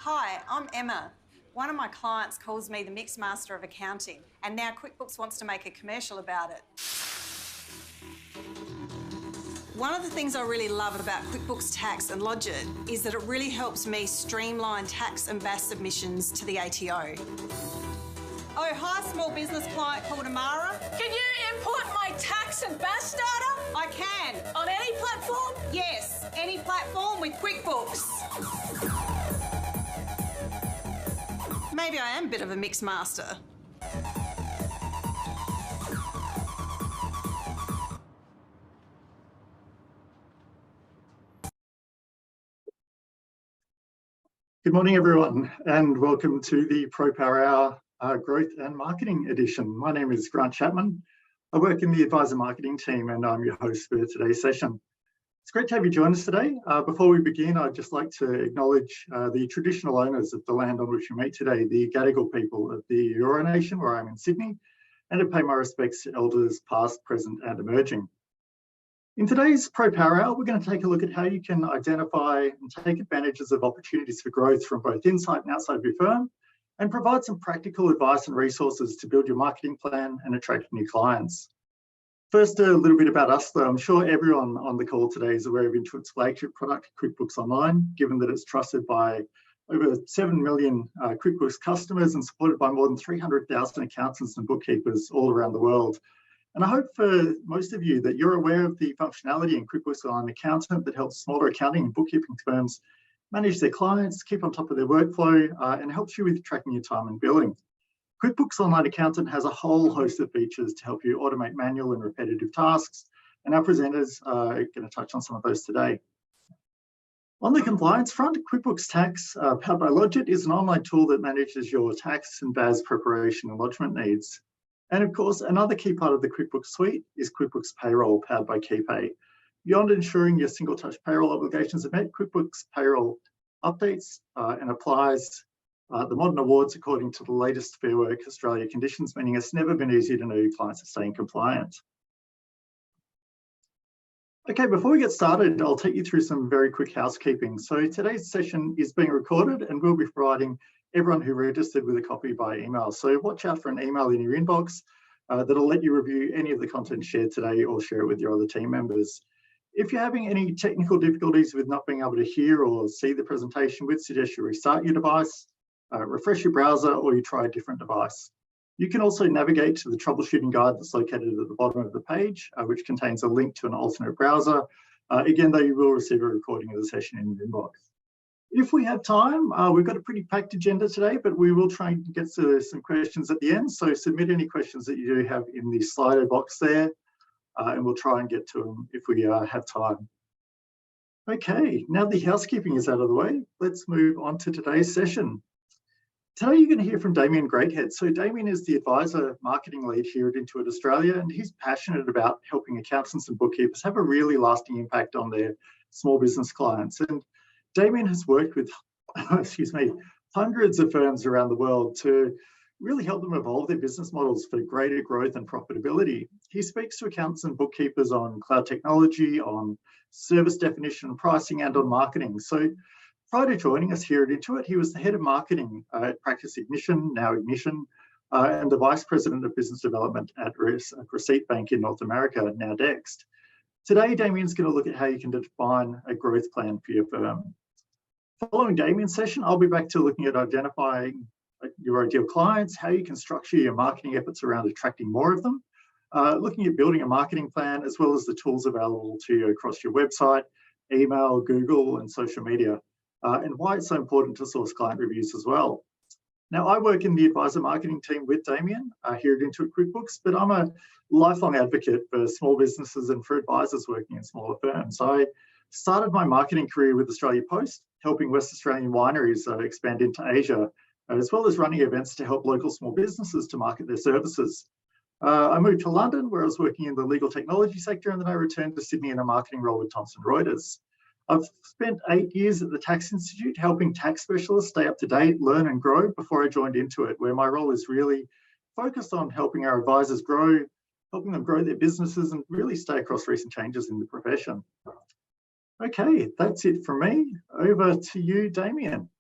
Hi, I'm Emma. One of my clients calls me the Mixed Master of Accounting, and now QuickBooks wants to make a commercial about it. One of the things I really love about QuickBooks Tax and Lodgit is that it really helps me streamline tax and BAS submissions to the ATO. Oh, hi, small business client called Amara. Can you input my tax and BAS data? I can. On any platform? Yes, any platform with QuickBooks. Maybe I am a bit of a mixed master. Good morning, everyone, and welcome to the Pro Power Hour Growth and Marketing Edition. My name is Grant Chapman. I work in the advisor marketing team, and I'm your host for today's session. It's great to have you join us today. Before we begin, I'd just like to acknowledge the traditional owners of the land on which we meet today, the Gadigal people of the Eora Nation, where I'm in Sydney, and to pay my respects to elders past, present, and emerging. In today's Pro Power Hour, we're going to take a look at how you can identify and take advantages of opportunities for growth from both inside and outside of your firm, and provide some practical advice and resources to build your marketing plan and attract new clients. First, a little bit about us, though. I'm sure everyone on the call today is aware of Intuit's flagship product, QuickBooks Online, given that it's trusted by over 7 million QuickBooks customers and supported by more than 300,000 accountants and bookkeepers all around the world. And I hope for most of you that you're aware of the functionality in QuickBooks Online Accountant that helps smaller accounting and bookkeeping firms manage their clients, keep on top of their workflow, and helps you with tracking your time and billing. QuickBooks Online Accountant has a whole host of features to help you automate manual and repetitive tasks, and our presenters are going to touch on some of those today. On the compliance front, QuickBooks Tax, powered by Lodgit, is an online tool that manages your tax and BAS preparation and lodgement needs. And of course, another key part of the QuickBooks suite is QuickBooks Payroll, powered by KeyPay. Beyond ensuring your single-touch payroll obligations are met, QuickBooks Payroll updates and applies the modern awards according to the latest Fair Work Australia conditions, meaning it's never been easier to know your clients are staying compliant. Okay, before we get started, I'll take you through some very quick housekeeping. So today's session is being recorded and we'll be providing everyone who registered with a copy by email. So watch out for an email in your inbox that'll let you review any of the content shared today or share it with your other team members. If you're having any technical difficulties with not being able to hear or see the presentation, we'd suggest you restart your device, refresh your browser, or you try a different device. You can also navigate to the troubleshooting guide that's located at the bottom of the page, which contains a link to an alternate browser. Again, though, you will receive a recording of the session in your inbox. If we have time, we've got a pretty packed agenda today, but we will try and get to some questions at the end. So submit any questions that you do have in the Slido box there, and we'll try and get to them if we have time. Okay, now the housekeeping is out of the way, let's move on to today's session. Today you're going to hear from Damien Greathead. So Damien is the advisor marketing lead here at Intuit Australia, and he's passionate about helping accountants and bookkeepers have a really lasting impact on their small business clients. And Damien has worked with, hundreds of firms around the world to really help them evolve their business models for greater growth and profitability. He speaks to accountants and bookkeepers on cloud technology, on service definition and pricing, and on marketing. So prior to joining us here at Intuit, he was the head of marketing at Practice Ignition, now Ignition, and the vice president of business development at Receipt Bank in North America, now Dext. Today, Damien's going to look at how you can define a growth plan for your firm. Following Damien's session, I'll be back to looking at identifying your ideal clients, how you can structure your marketing efforts around attracting more of them, looking at building a marketing plan, as well as the tools available to you across your website, email, Google, and social media, and why it's so important to source client reviews as well. Now, I work in the advisor marketing team with Damien here at Intuit QuickBooks, but I'm a lifelong advocate for small businesses and for advisors working in smaller firms. I started my marketing career with Australia Post, helping West Australian wineries expand into Asia, as well as running events to help local small businesses to market their services. I moved to London, where I was working in the legal technology sector, and then I returned to Sydney in a marketing role with Thomson Reuters. I've spent 8 years at the Tax Institute helping tax specialists stay up to date, learn and grow before I joined Intuit, where my role is really focused on helping our advisors grow, helping them grow their businesses and really stay across recent changes in the profession. Okay, that's it from me. Over to you, Damien.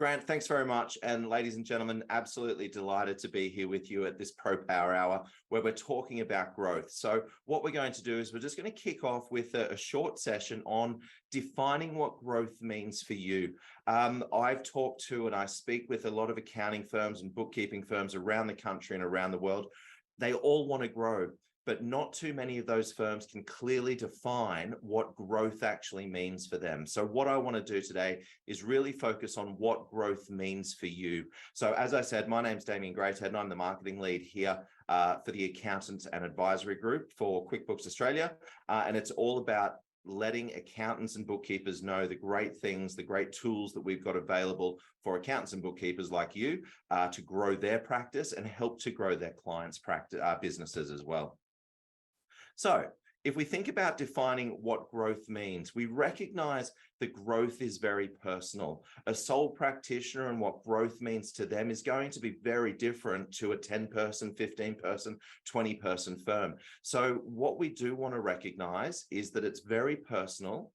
Grant, thanks very much. And ladies and gentlemen, absolutely delighted to be here with you at this Pro Power Hour where we're talking about growth. So what we're going to do is we're just going to kick off with a short session on defining what growth means for you. I've talked to and I speak with a lot of accounting firms and bookkeeping firms around the country and around the world. They all want to grow, but not too many of those firms can clearly define what growth actually means for them. So what I want to do today is really focus on what growth means for you. So as I said, my name's Damien Greyhead and I'm the marketing lead here for the Accountants and Advisory Group for QuickBooks Australia. And it's all about letting accountants and bookkeepers know the great things, the great tools that we've got available for accountants and bookkeepers like you to grow their practice and help to grow their clients' businesses as well. So if we think about defining what growth means, we recognize that growth is very personal. A sole practitioner and what growth means to them is going to be very different to a 10-person, 15-person, 20-person firm. So what we do want to recognize is that it's very personal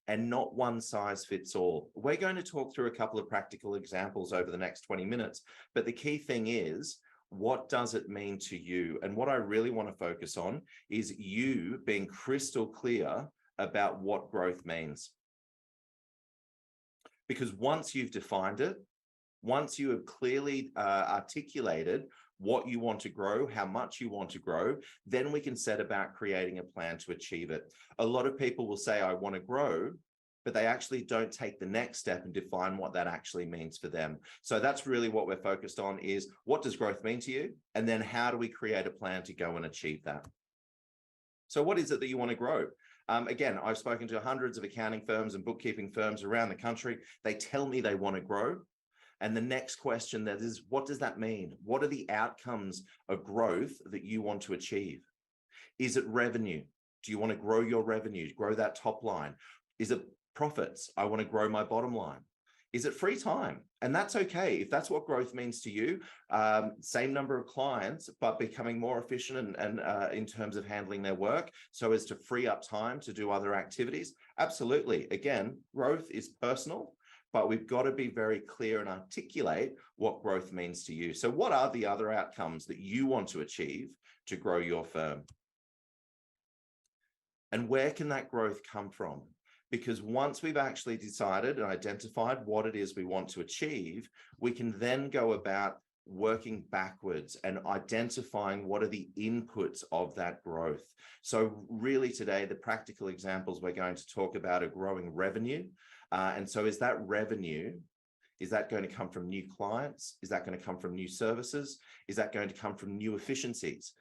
and not one size fits all. We're going to talk through a couple of practical examples over the next 20 minutes, but the key thing is, what does it mean to you? And what I really want to focus on is you being crystal clear about what growth means. Because once you've defined it, once you have clearly articulated what you want to grow, how much you want to grow, then we can set about creating a plan to achieve it. A lot of people will say, I want to grow, but they actually don't take the next step and define what that actually means for them. So that's really what we're focused on is what does growth mean to you? And then how do we create a plan to go and achieve that? So what is it that you want to grow? Again, I've spoken to hundreds of accounting firms and bookkeeping firms around the country. They tell me they want to grow. And the next question that is, what does that mean? What are the outcomes of growth that you want to achieve? Is it revenue? Do you want to grow your revenue, grow that top line? Is it profits? I want to grow my bottom line. Is it free time? And that's okay. If that's what growth means to you, same number of clients, but becoming more efficient and in terms of handling their work so as to free up time to do other activities. Absolutely. Again, growth is personal, but we've got to be very clear and articulate what growth means to you. So what are the other outcomes that you want to achieve to grow your firm? And where can that growth come from? Because once we've actually decided and identified what it is we want to achieve, we can then go about working backwards and identifying what are the inputs of that growth. So really today, the practical examples we're going to talk about are growing revenue. And so is that revenue, is that going to come from new clients? Is that going to come from new services? Is that going to come from new efficiencies?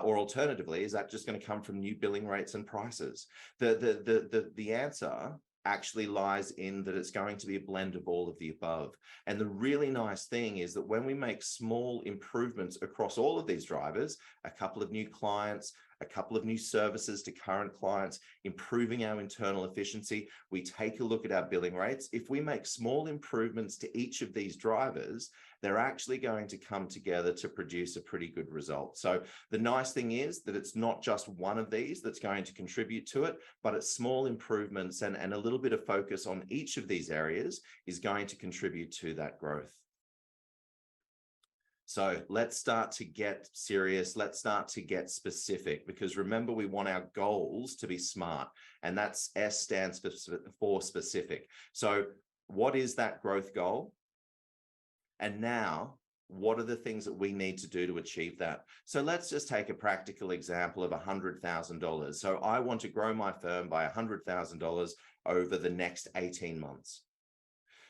Or alternatively, is that just going to come from new billing rates and prices? The answer actually lies in that it's going to be a blend of all of the above. And the really nice thing is that when we make small improvements across all of these drivers, a couple of new clients, a couple of new services to current clients, improving our internal efficiency, we take a look at our billing rates. If we make small improvements to each of these drivers, they're actually going to come together to produce a pretty good result. So the nice thing is that it's not just one of these that's going to contribute to it, but it's small improvements and a little bit of focus on each of these areas is going to contribute to that growth. So let's start to get serious. Let's start to get specific, because remember, we want our goals to be SMART, and that's S stands for specific. So what is that growth goal? And now, what are the things that we need to do to achieve that? So let's just take a practical example of $100,000. So I want to grow my firm by $100,000 over the next 18 months.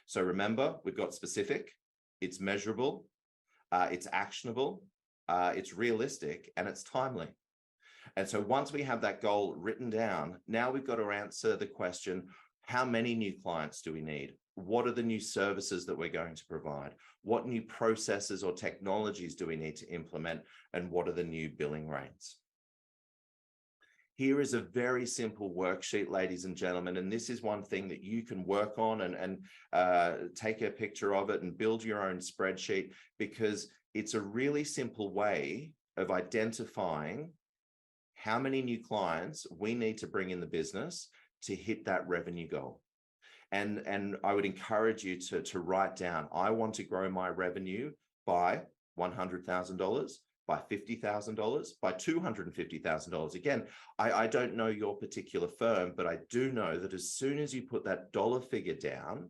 So remember, we've got specific, it's measurable, it's actionable, it's realistic, and it's timely. And so once we have that goal written down, now we've got to answer the question, how many new clients do we need? What are the new services that we're going to provide? What new processes or technologies do we need to implement? And what are the new billing rates? Here is a very simple worksheet, ladies and gentlemen, and this is one thing that you can work on and take a picture of it and build your own spreadsheet, because it's a really simple way of identifying how many new clients we need to bring in the business to hit that revenue goal. And I would encourage you to write down, I want to grow my revenue by $100,000, by $50,000, by $250,000. Again, I don't know your particular firm, but I do know that as soon as you put that dollar figure down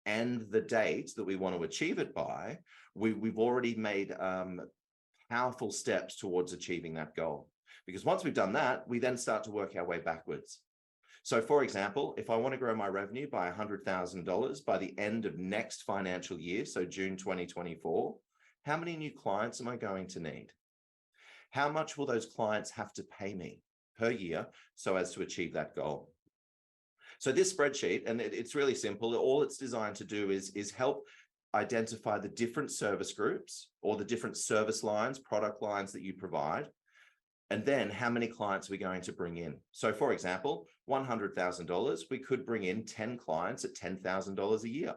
and the date that we want to achieve it by, we've already made powerful steps towards achieving that goal. Because once we've done that, we then start to work our way backwards. So for example, if I want to grow my revenue by $100,000 by the end of next financial year, so June 2024, how many new clients am I going to need? How much will those clients have to pay me per year so as to achieve that goal? So this spreadsheet, and it's really simple, all it's designed to do is help identify the different service groups or the different service lines, product lines that you provide, and then how many clients we're going to bring in. So for example, $100,000, we could bring in 10 clients at $10,000 a year.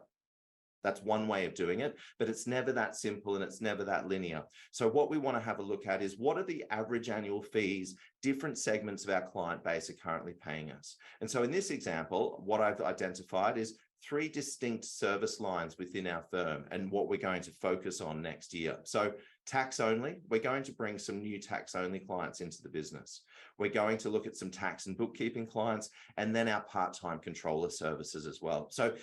That's one way of doing it, but it's never that simple and it's never that linear. So what we want to have a look at is what are the average annual fees different segments of our client base are currently paying us. And so in this example, what I've identified is 3 distinct service lines within our firm and what we're going to focus on next year. So tax only, we're going to bring some new tax only clients into the business. We're going to look at some tax and bookkeeping clients, and then our part-time controller services as well. So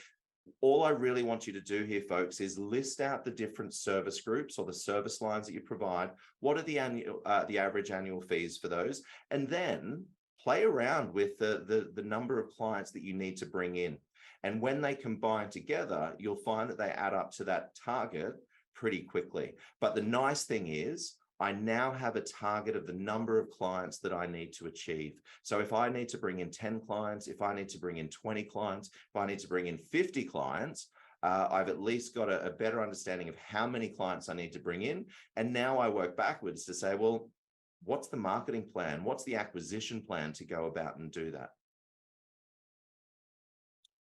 all I really want you to do here, folks, is list out the different service groups or the service lines that you provide. What are the average annual fees for those? And then play around with the number of clients that you need to bring in. And when they combine together, you'll find that they add up to that target pretty quickly. But the nice thing is, I now have a target of the number of clients that I need to achieve. So if I need to bring in 10 clients, if I need to bring in 20 clients, if I need to bring in 50 clients, I've at least got a better understanding of how many clients I need to bring in. And now I work backwards to say, well, what's the marketing plan? What's the acquisition plan to go about and do that?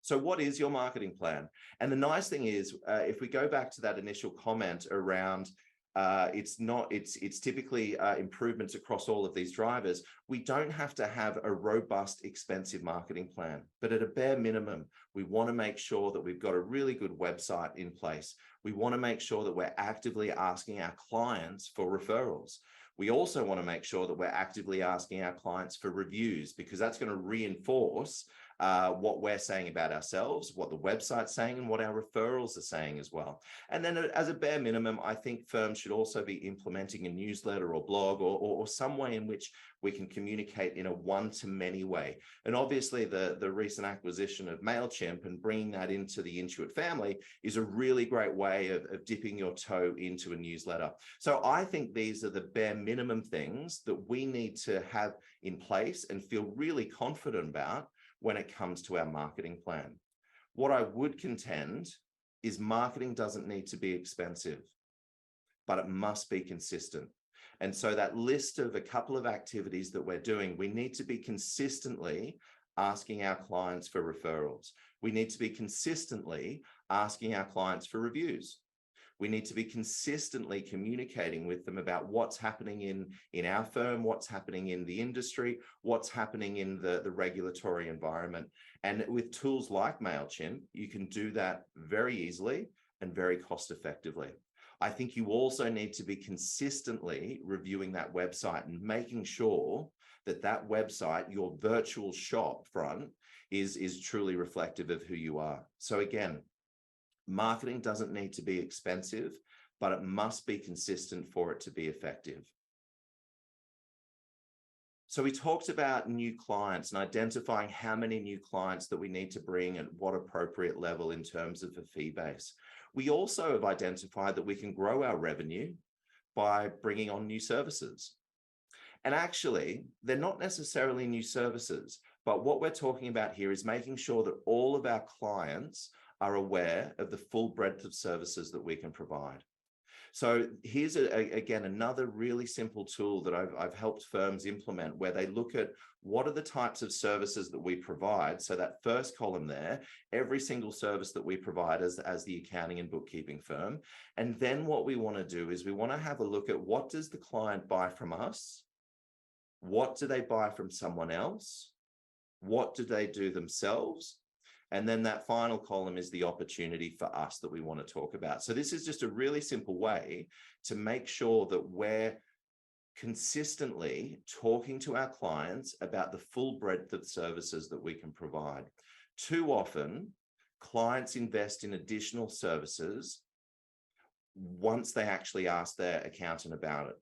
So what is your marketing plan? And the nice thing is, if we go back to that initial comment around it's typically improvements across all of these drivers. We don't have to have a robust, expensive marketing plan, but at a bare minimum, we want to make sure that we've got a really good website in place. We want to make sure that we're actively asking our clients for referrals. We also want to make sure that we're actively asking our clients for reviews, because that's going to reinforce what we're saying about ourselves, what the website's saying, and what our referrals are saying as well. And then as a bare minimum, I think firms should also be implementing a newsletter or blog or some way in which we can communicate in a one-to-many way. And obviously the recent acquisition of MailChimp and bringing that into the Intuit family is a really great way of dipping your toe into a newsletter. So I think these are the bare minimum things that we need to have in place and feel really confident about when it comes to our marketing plan. What I would contend is marketing doesn't need to be expensive, but it must be consistent. And so that list of a couple of activities that we're doing, we need to be consistently asking our clients for referrals. We need to be consistently asking our clients for reviews. We need to be consistently communicating with them about what's happening in our firm, what's happening in the industry, what's happening in the regulatory environment. And with tools like MailChimp, you can do that very easily and very cost effectively. I think you also need to be consistently reviewing that website and making sure that that website, your virtual shop front, is truly reflective of who you are. So again, marketing doesn't need to be expensive, but it must be consistent for it to be effective. So we talked about new clients and identifying how many new clients that we need to bring at what appropriate level in terms of a fee base. We also have identified that we can grow our revenue by bringing on new services. And actually, they're not necessarily new services, but what we're talking about here is making sure that all of our clients are aware of the full breadth of services that we can provide. So here's, again, another really simple tool that I've helped firms implement, where they look at what are the types of services that we provide. So that first column there, every single service that we provide as the accounting and bookkeeping firm. And then what we want to do is we want to have a look at what does the client buy from us? What do they buy from someone else? What do they do themselves? And then that final column is the opportunity for us that we want to talk about. So this is just a really simple way to make sure that we're consistently talking to our clients about the full breadth of services that we can provide. Too often, clients invest in additional services once they actually ask their accountant about it.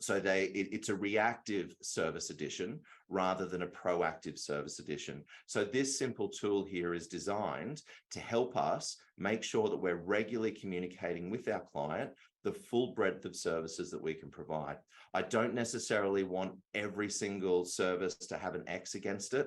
So it's a reactive service addition rather than a proactive service addition. So this simple tool here is designed to help us make sure that we're regularly communicating with our client the full breadth of services that we can provide. I don't necessarily want every single service to have an X against it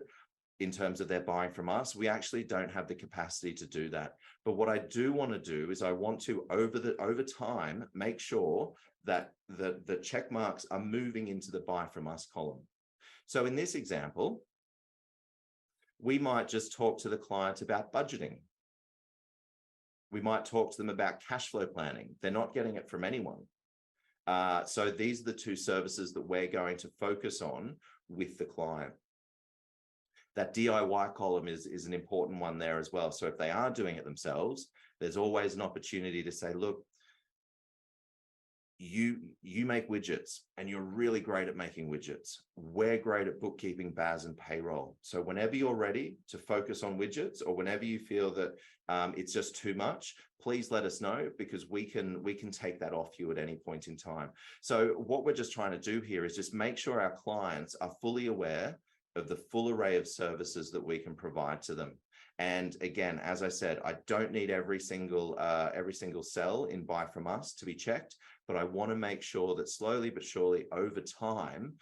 in terms of their buying from us. We actually don't have the capacity to do that. But what I do want to do is I want to, over time, make sure that the check marks are moving into the buy from us column. So in this example, we might just talk to the client about budgeting. We might talk to them about cash flow planning. They're not getting it from anyone. So these are the two services that we're going to focus on with the client. That DIY column is an important one there as well. So if they are doing it themselves, there's always an opportunity to say, look, you make widgets and you're really great at making widgets. We're great at bookkeeping, BAS, and payroll. So whenever you're ready to focus on widgets, or whenever you feel that it's just too much, please let us know, because we can take that off you at any point in time. So what we're just trying to do here is just make sure our clients are fully aware of the full array of services that we can provide to them. And again, as I said, I don't need every single cell in buy from us to be checked, but I want to make sure that slowly but surely over time,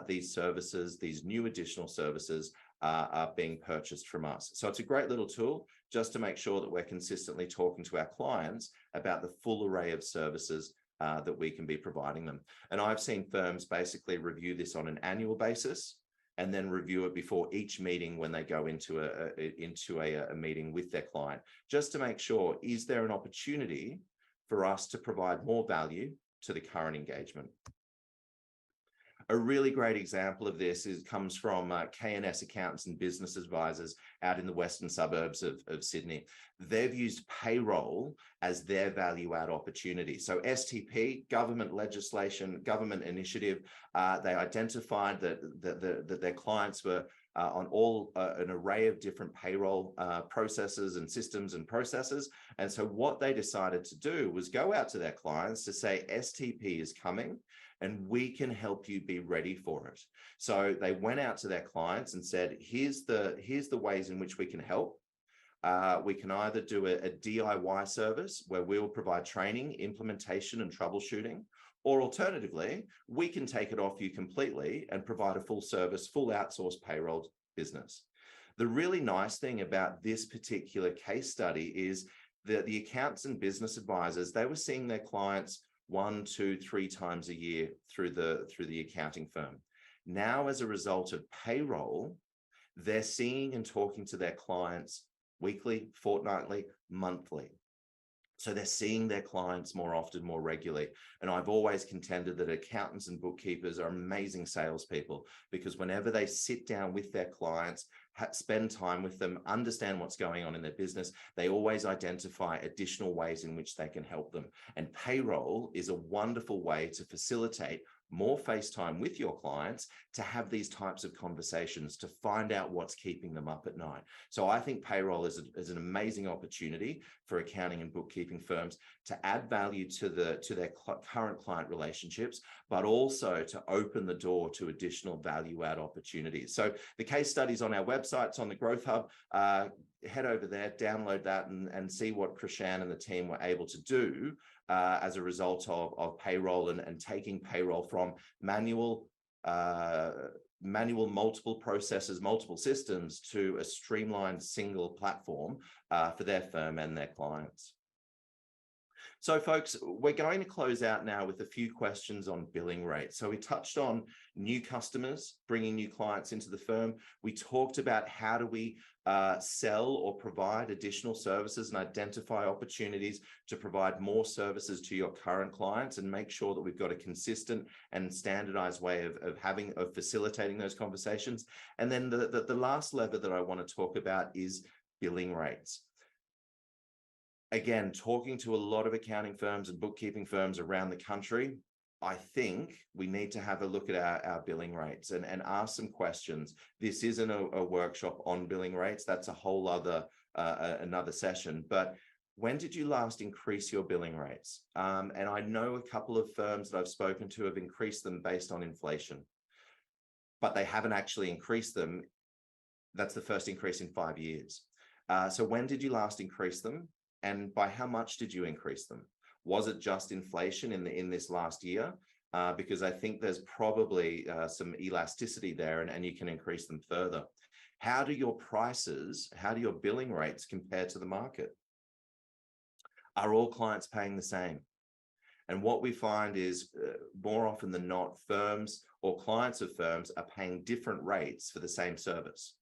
these services, these new additional services are being purchased from us. So it's a great little tool just to make sure that we're consistently talking to our clients about the full array of services that we can be providing them. And I've seen firms basically review this on an annual basis, and then review it before each meeting when they go into a meeting with their client, just to make sure, is there an opportunity for us to provide more value to the current engagement? A really great example of this comes from K&S Accountants and Business Advisors out in the western suburbs of Sydney. They've used payroll as their value add opportunity. So STP, government legislation, government initiative, they identified that their clients were on an array of different payroll processes and systems and processes. And so what they decided to do was go out to their clients to say, STP is coming, and we can help you be ready for it. So they went out to their clients and said, here's the ways in which we can help. We can either do a DIY service where we will provide training, implementation, and troubleshooting, or alternatively, we can take it off you completely and provide a full service, full outsourced payroll business. The really nice thing about this particular case study is that the accountants and business advisors, they were seeing their clients 1, 2, 3 times a year through the accounting firm. Now, as a result of payroll, they're seeing and talking to their clients weekly, fortnightly, monthly. So they're seeing their clients more often, more regularly. And I've always contended that accountants and bookkeepers are amazing salespeople, because whenever they sit down with their clients, spend time with them, understand what's going on in their business, they always identify additional ways in which they can help them. And payroll is a wonderful way to facilitate more face time with your clients, to have these types of conversations, to find out what's keeping them up at night. So I think payroll is an amazing opportunity for accounting and bookkeeping firms to add value to their current client relationships, but also to open the door to additional value add opportunities. So the case study's on our website, it's on the Growth Hub. Head over there, download that, and see what Krishan and the team were able to do as a result of payroll and taking payroll from manual, multiple processes, multiple systems, to a streamlined single platform for their firm and their clients. So folks, we're going to close out now with a few questions on billing rates. So we touched on new customers, bringing new clients into the firm. We talked about how do we sell or provide additional services and identify opportunities to provide more services to your current clients, and make sure that we've got a consistent and standardized way of facilitating those conversations. And then the last lever that I want to talk about is billing rates. Again, talking to a lot of accounting firms and bookkeeping firms around the country, I think we need to have a look at our billing rates and ask some questions. This isn't a workshop on billing rates. That's a whole other another session. But when did you last increase your billing rates? And I know a couple of firms that I've spoken to have increased them based on inflation, but they haven't actually increased them. That's the first increase in 5 years. So when did you last increase them? And by how much did you increase them? Was it just inflation in this last year? Because I think there's probably some elasticity there and you can increase them further. How do your billing rates compare to the market? Are all clients paying the same? And what we find is more often than not, firms or clients of firms are paying different rates for the same service.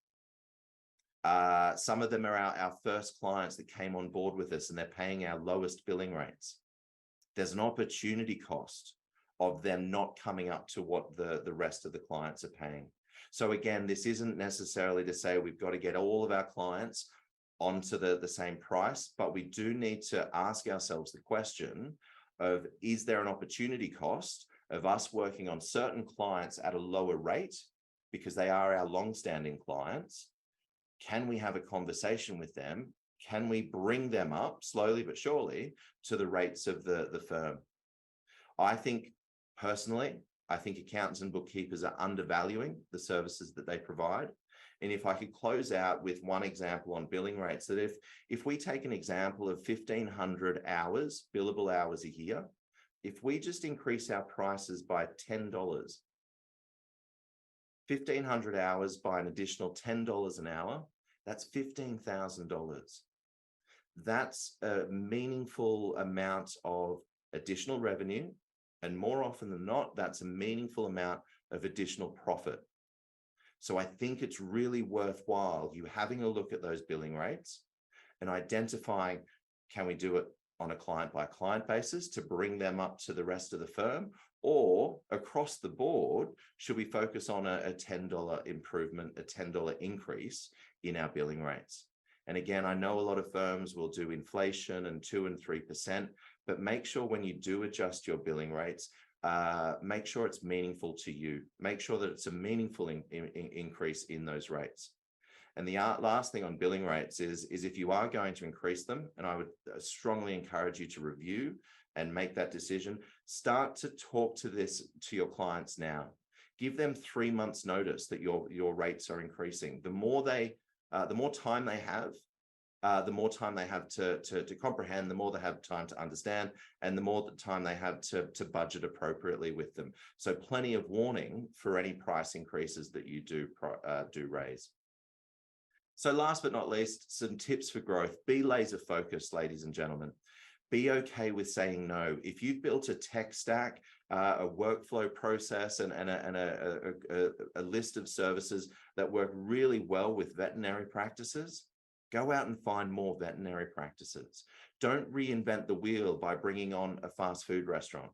Some of them are our first clients that came on board with us and they're paying our lowest billing rates. There's an opportunity cost of them not coming up to what the rest of the clients are paying. So again, this isn't necessarily to say we've got to get all of our clients onto the same price, but we do need to ask ourselves the question of, is there an opportunity cost of us working on certain clients at a lower rate because they are our long-standing clients? Can we have a conversation with them? Can we bring them up slowly but surely to the rates of the firm? I think personally, accountants and bookkeepers are undervaluing the services that they provide. And if I could close out with one example on billing rates, that if we take an example of 1,500 hours, billable hours a year, if we just increase our prices by $10, 1,500 hours by an additional $10 an hour, that's $15,000. That's a meaningful amount of additional revenue. And more often than not, that's a meaningful amount of additional profit. So I think it's really worthwhile you having a look at those billing rates and identifying, can we do it on a client by client basis to bring them up to the rest of the firm, or across the board, should we focus on a $10 improvement, a $10 increase in our billing rates? And again, I know a lot of firms will do inflation and 2 and 3%, but make sure when you do adjust your billing rates, make sure it's meaningful to you. Make sure that it's a meaningful increase in those rates. And the last thing on billing rates is if you are going to increase them, and I would strongly encourage you to review and make that decision, start to talk to your clients now. Give them 3 months notice that your rates are increasing. The more time they have, the more time they have to comprehend, the more they have time to understand, and the more time they have to budget appropriately with them. So plenty of warning for any price increases that you do raise. So last but not least, some tips for growth. Be laser focused, ladies and gentlemen. Be okay with saying no. If you've built a tech stack, a workflow process, and a list of services that work really well with veterinary practices, go out and find more veterinary practices. Don't reinvent the wheel by bringing on a fast food restaurant.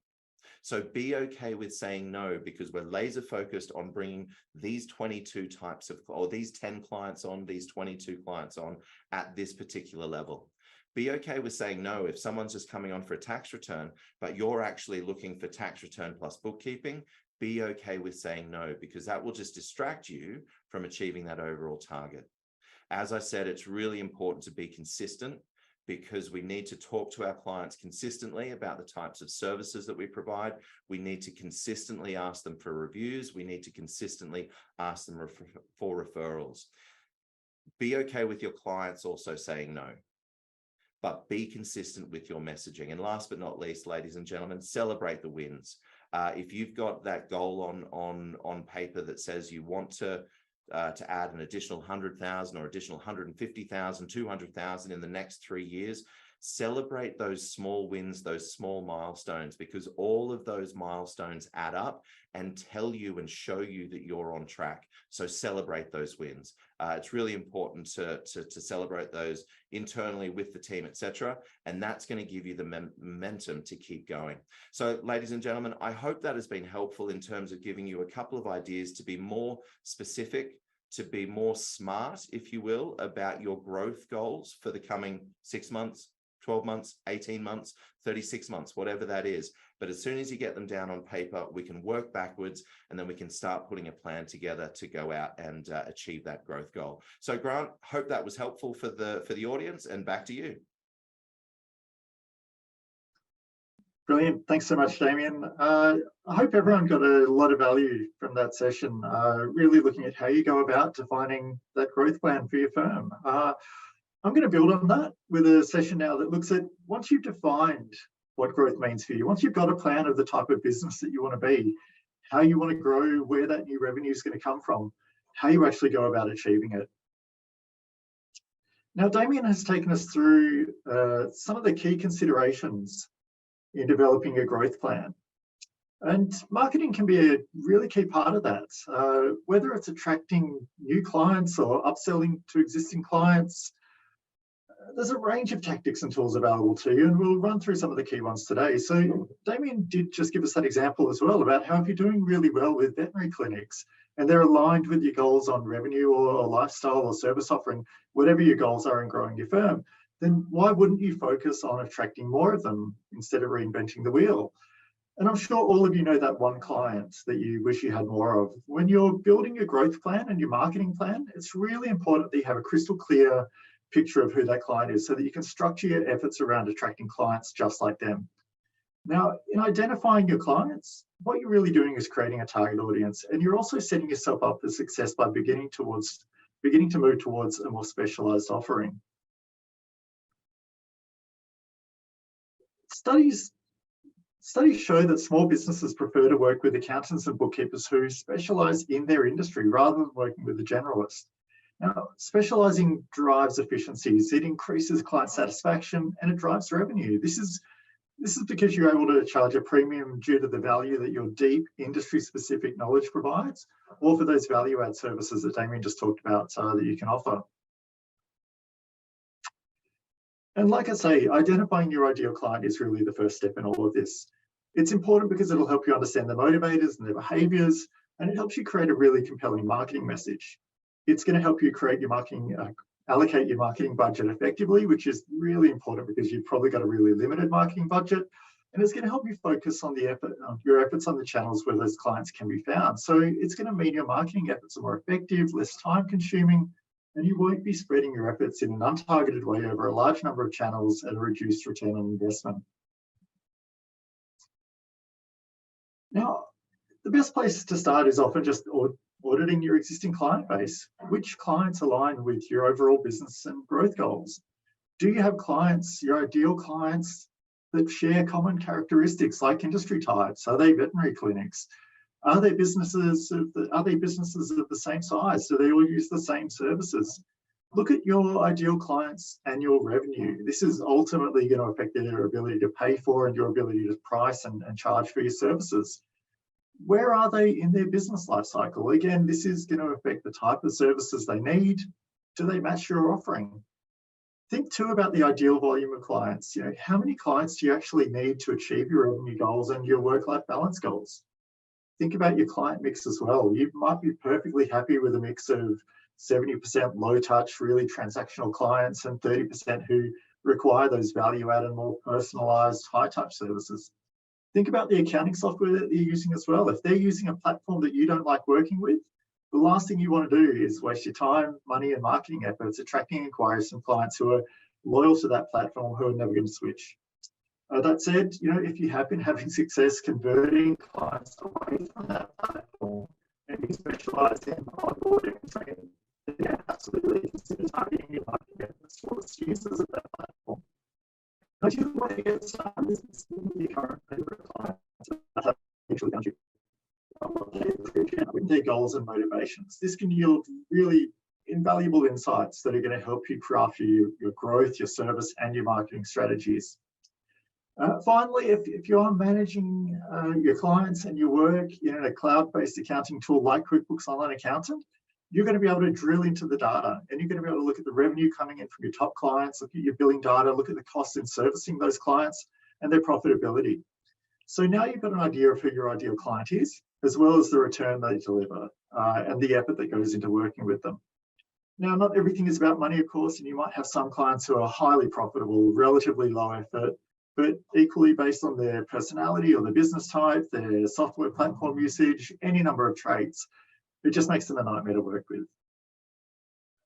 So be okay with saying no, because we're laser focused on bringing these 22 types of, or these 10 clients on, these 22 clients on at this particular level. Be okay with saying no if someone's just coming on for a tax return, but you're actually looking for tax return plus bookkeeping. Be okay with saying no, because that will just distract you from achieving that overall target. As I said, it's really important to be consistent, because we need to talk to our clients consistently about the types of services that we provide. We need to consistently ask them for reviews. We need to consistently ask them for referrals. Be okay with your clients also saying no, but be consistent with your messaging. And last but not least, ladies and gentlemen, celebrate the wins. If you've got that goal on paper that says you want to add an additional 100,000 or additional 150,000, 200,000 in the next 3 years, celebrate those small wins, those small milestones, because all of those milestones add up and tell you and show you that you're on track. So celebrate those wins. It's really important to celebrate those internally with the team, etc. And that's going to give you the momentum to keep going. So ladies and gentlemen, I hope that has been helpful in terms of giving you a couple of ideas to be more specific, to be more smart, if you will, about your growth goals for the coming 6 months, 12 months, 18 months, 36 months, whatever that is. But as soon as you get them down on paper, we can work backwards, and then we can start putting a plan together to go out and achieve that growth goal. So Grant, hope that was helpful for the audience, and back to you. Brilliant. Thanks so much, Damien. I hope everyone got a lot of value from that session, really looking at how you go about defining that growth plan for your firm. I'm going to build on that with a session now that looks at, once you've defined what growth means for you, once you've got a plan of the type of business that you want to be, how you want to grow, where that new revenue is going to come from, how you actually go about achieving it. Now, Damien has taken us through some of the key considerations in developing a growth plan. And marketing can be a really key part of that, whether it's attracting new clients or upselling to existing clients. There's a range of tactics and tools available to you, and we'll run through some of the key ones today. So Damien did just give us that example as well about how if you're doing really well with veterinary clinics and they're aligned with your goals on revenue or lifestyle or service offering, whatever your goals are in growing your firm, then why wouldn't you focus on attracting more of them instead of reinventing the wheel? And I'm sure all of you know that one client that you wish you had more of. When you're building your growth plan and your marketing plan, it's really important that you have a crystal clear picture of who that client is so that you can structure your efforts around attracting clients just like them. Now, in identifying your clients, what you're really doing is creating a target audience, and you're also setting yourself up for success by beginning to move towards a more specialized offering. Studies show that small businesses prefer to work with accountants and bookkeepers who specialize in their industry rather than working with a generalist. Now, specializing drives efficiencies, it increases client satisfaction, and it drives revenue. This is because you're able to charge a premium due to the value that your deep industry-specific knowledge provides, or for those value-add services that Damien just talked about that you can offer. And like I say, identifying your ideal client is really the first step in all of this. It's important because it'll help you understand their motivators and their behaviors, and it helps you create a really compelling marketing message. It's going to help you create your marketing, allocate your marketing budget effectively, which is really important because you've probably got a really limited marketing budget. And it's going to help you focus on your efforts on the channels where those clients can be found. So it's going to mean your marketing efforts are more effective, less time consuming, and you won't be spreading your efforts in an untargeted way over a large number of channels at a reduced return on investment. Now, the best place to start is often just auditing your existing client base. Which clients align with your overall business and growth goals? Do you have clients, your ideal clients, that share common characteristics like industry types? Are they veterinary clinics? Are they businesses of the same size? Do they all use the same services? Look at your ideal clients' annual revenue. This is ultimately going to affect their ability to pay for and your ability to price and charge for your services. Where are they in their business life cycle? Again, this is going to affect the type of services they need. Do they match your offering? Think too about the ideal volume of clients. How many clients do you actually need to achieve your revenue goals and your work-life balance goals? Think about your client mix as well. You might be perfectly happy with a mix of 70% low touch, really transactional clients and 30% who require those value-add and more personalized high touch services. Think about the accounting software that they're using as well. If they're using a platform that you don't like working with, the last thing you want to do is waste your time, money, and marketing efforts attracting inquiries from clients who are loyal to that platform, who are never going to switch. That said, if you have been having success converting clients away from that platform and you specialize in onboarding and training, then absolutely consider targeting your marketing efforts towards users of that platform. But you want to get started is your current favorite clients that have actually done you with their goals and motivations. This can yield really invaluable insights that are going to help you craft your growth, your service, and your marketing strategies. Finally, if you are managing your clients and your work in a cloud-based accounting tool like QuickBooks Online Accountant, you're going to be able to drill into the data, and you're going to be able to look at the revenue coming in from your top clients, look at your billing data, look at the costs in servicing those clients and their profitability. So now you've got an idea of who your ideal client is. as well as the return they deliver and the effort that goes into working with them. Now, not everything is about money, of course, and you might have some clients who are highly profitable, relatively low effort, but equally based on their personality or their business type, their software platform usage, any number of traits, it just makes them a nightmare to work with.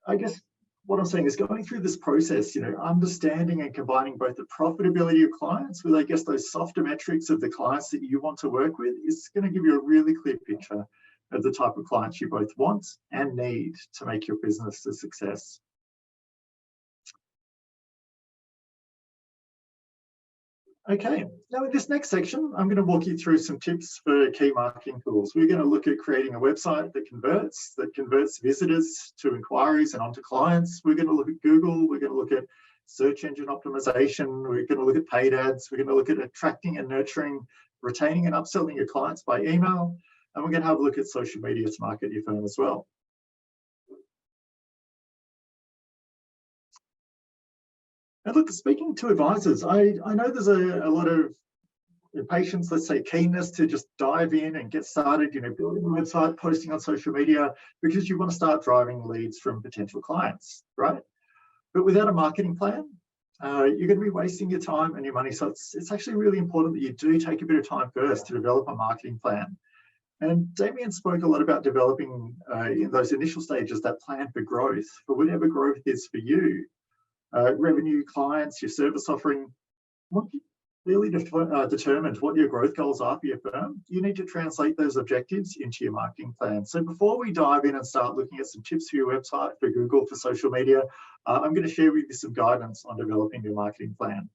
I guess what I'm saying is going through this process, understanding and combining both the profitability of clients with, I guess, those softer metrics of the clients that you want to work with is going to give you a really clear picture of the type of clients you both want and need to make your business a success. Okay, now in this next section, I'm going to walk you through some tips for key marketing tools. We're going to look at creating a website that converts visitors to inquiries and onto clients. We're going to look at Google. We're going to look at search engine optimization. We're going to look at paid ads. We're going to look at attracting and nurturing, retaining and upselling your clients by email. And we're going to have a look at social media to market your firm as well. And look, speaking to advisors, I know there's a lot of impatience, let's say keenness to just dive in and get started, building a website, posting on social media, because you want to start driving leads from potential clients, right? But without a marketing plan, you're going to be wasting your time and your money. So it's actually really important that you do take a bit of time first to develop a marketing plan. And Damien spoke a lot about developing in those initial stages that plan for growth, for whatever growth is for you. Revenue, clients, your service offering. Once you've clearly determined what your growth goals are for your firm, you need to translate those objectives into your marketing plan. So before we dive in and start looking at some tips for your website, for Google, for social media, I'm going to share with you some guidance on developing your marketing plan.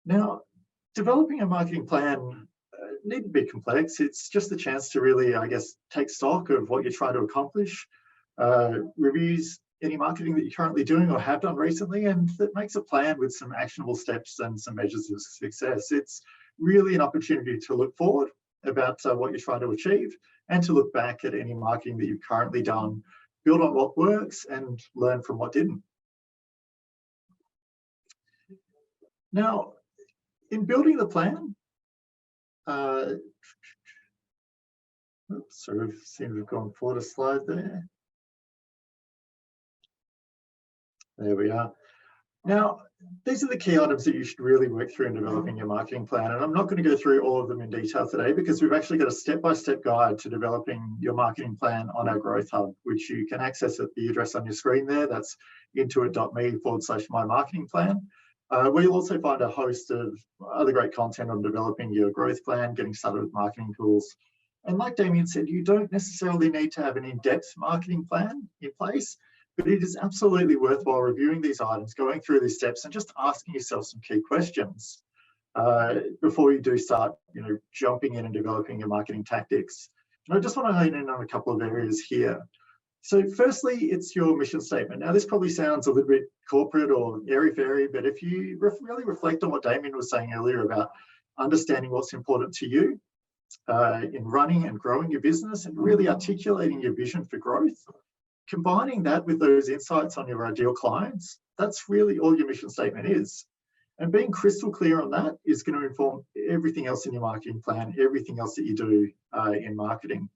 Now, developing a marketing plan needn't be complex. It's just a chance to really, I guess, take stock of what you're trying to accomplish, reviews any marketing that you're currently doing or have done recently, and that makes a plan with some actionable steps and some measures of success. It's really an opportunity to look forward about what you're trying to achieve and to look back at any marketing that you've currently done, build on what works and learn from what didn't. Now, in building the plan, sort of seem to have gone forward a slide there. There we are. Now, these are the key items that you should really work through in developing your marketing plan. And I'm not going to go through all of them in detail today because we've actually got a step-by-step guide to developing your marketing plan on our Growth Hub, which you can access at the address on your screen there. That's intuit.me/my-marketing-plan. Where you'll also find a host of other great content on developing your growth plan, getting started with marketing tools. And like Damien said, you don't necessarily need to have an in-depth marketing plan in place, but it is absolutely worthwhile reviewing these items, going through these steps and just asking yourself some key questions before you do start, jumping in and developing your marketing tactics. And I just want to hone in on a couple of areas here. So firstly, it's your mission statement. Now, this probably sounds a little bit corporate or airy-fairy, but if you really reflect on what Damien was saying earlier about understanding what's important to you in running and growing your business and really articulating your vision for growth, combining that with those insights on your ideal clients, that's really all your mission statement is. And being crystal clear on that is going to inform everything else in your marketing plan, everything else that you do in marketing.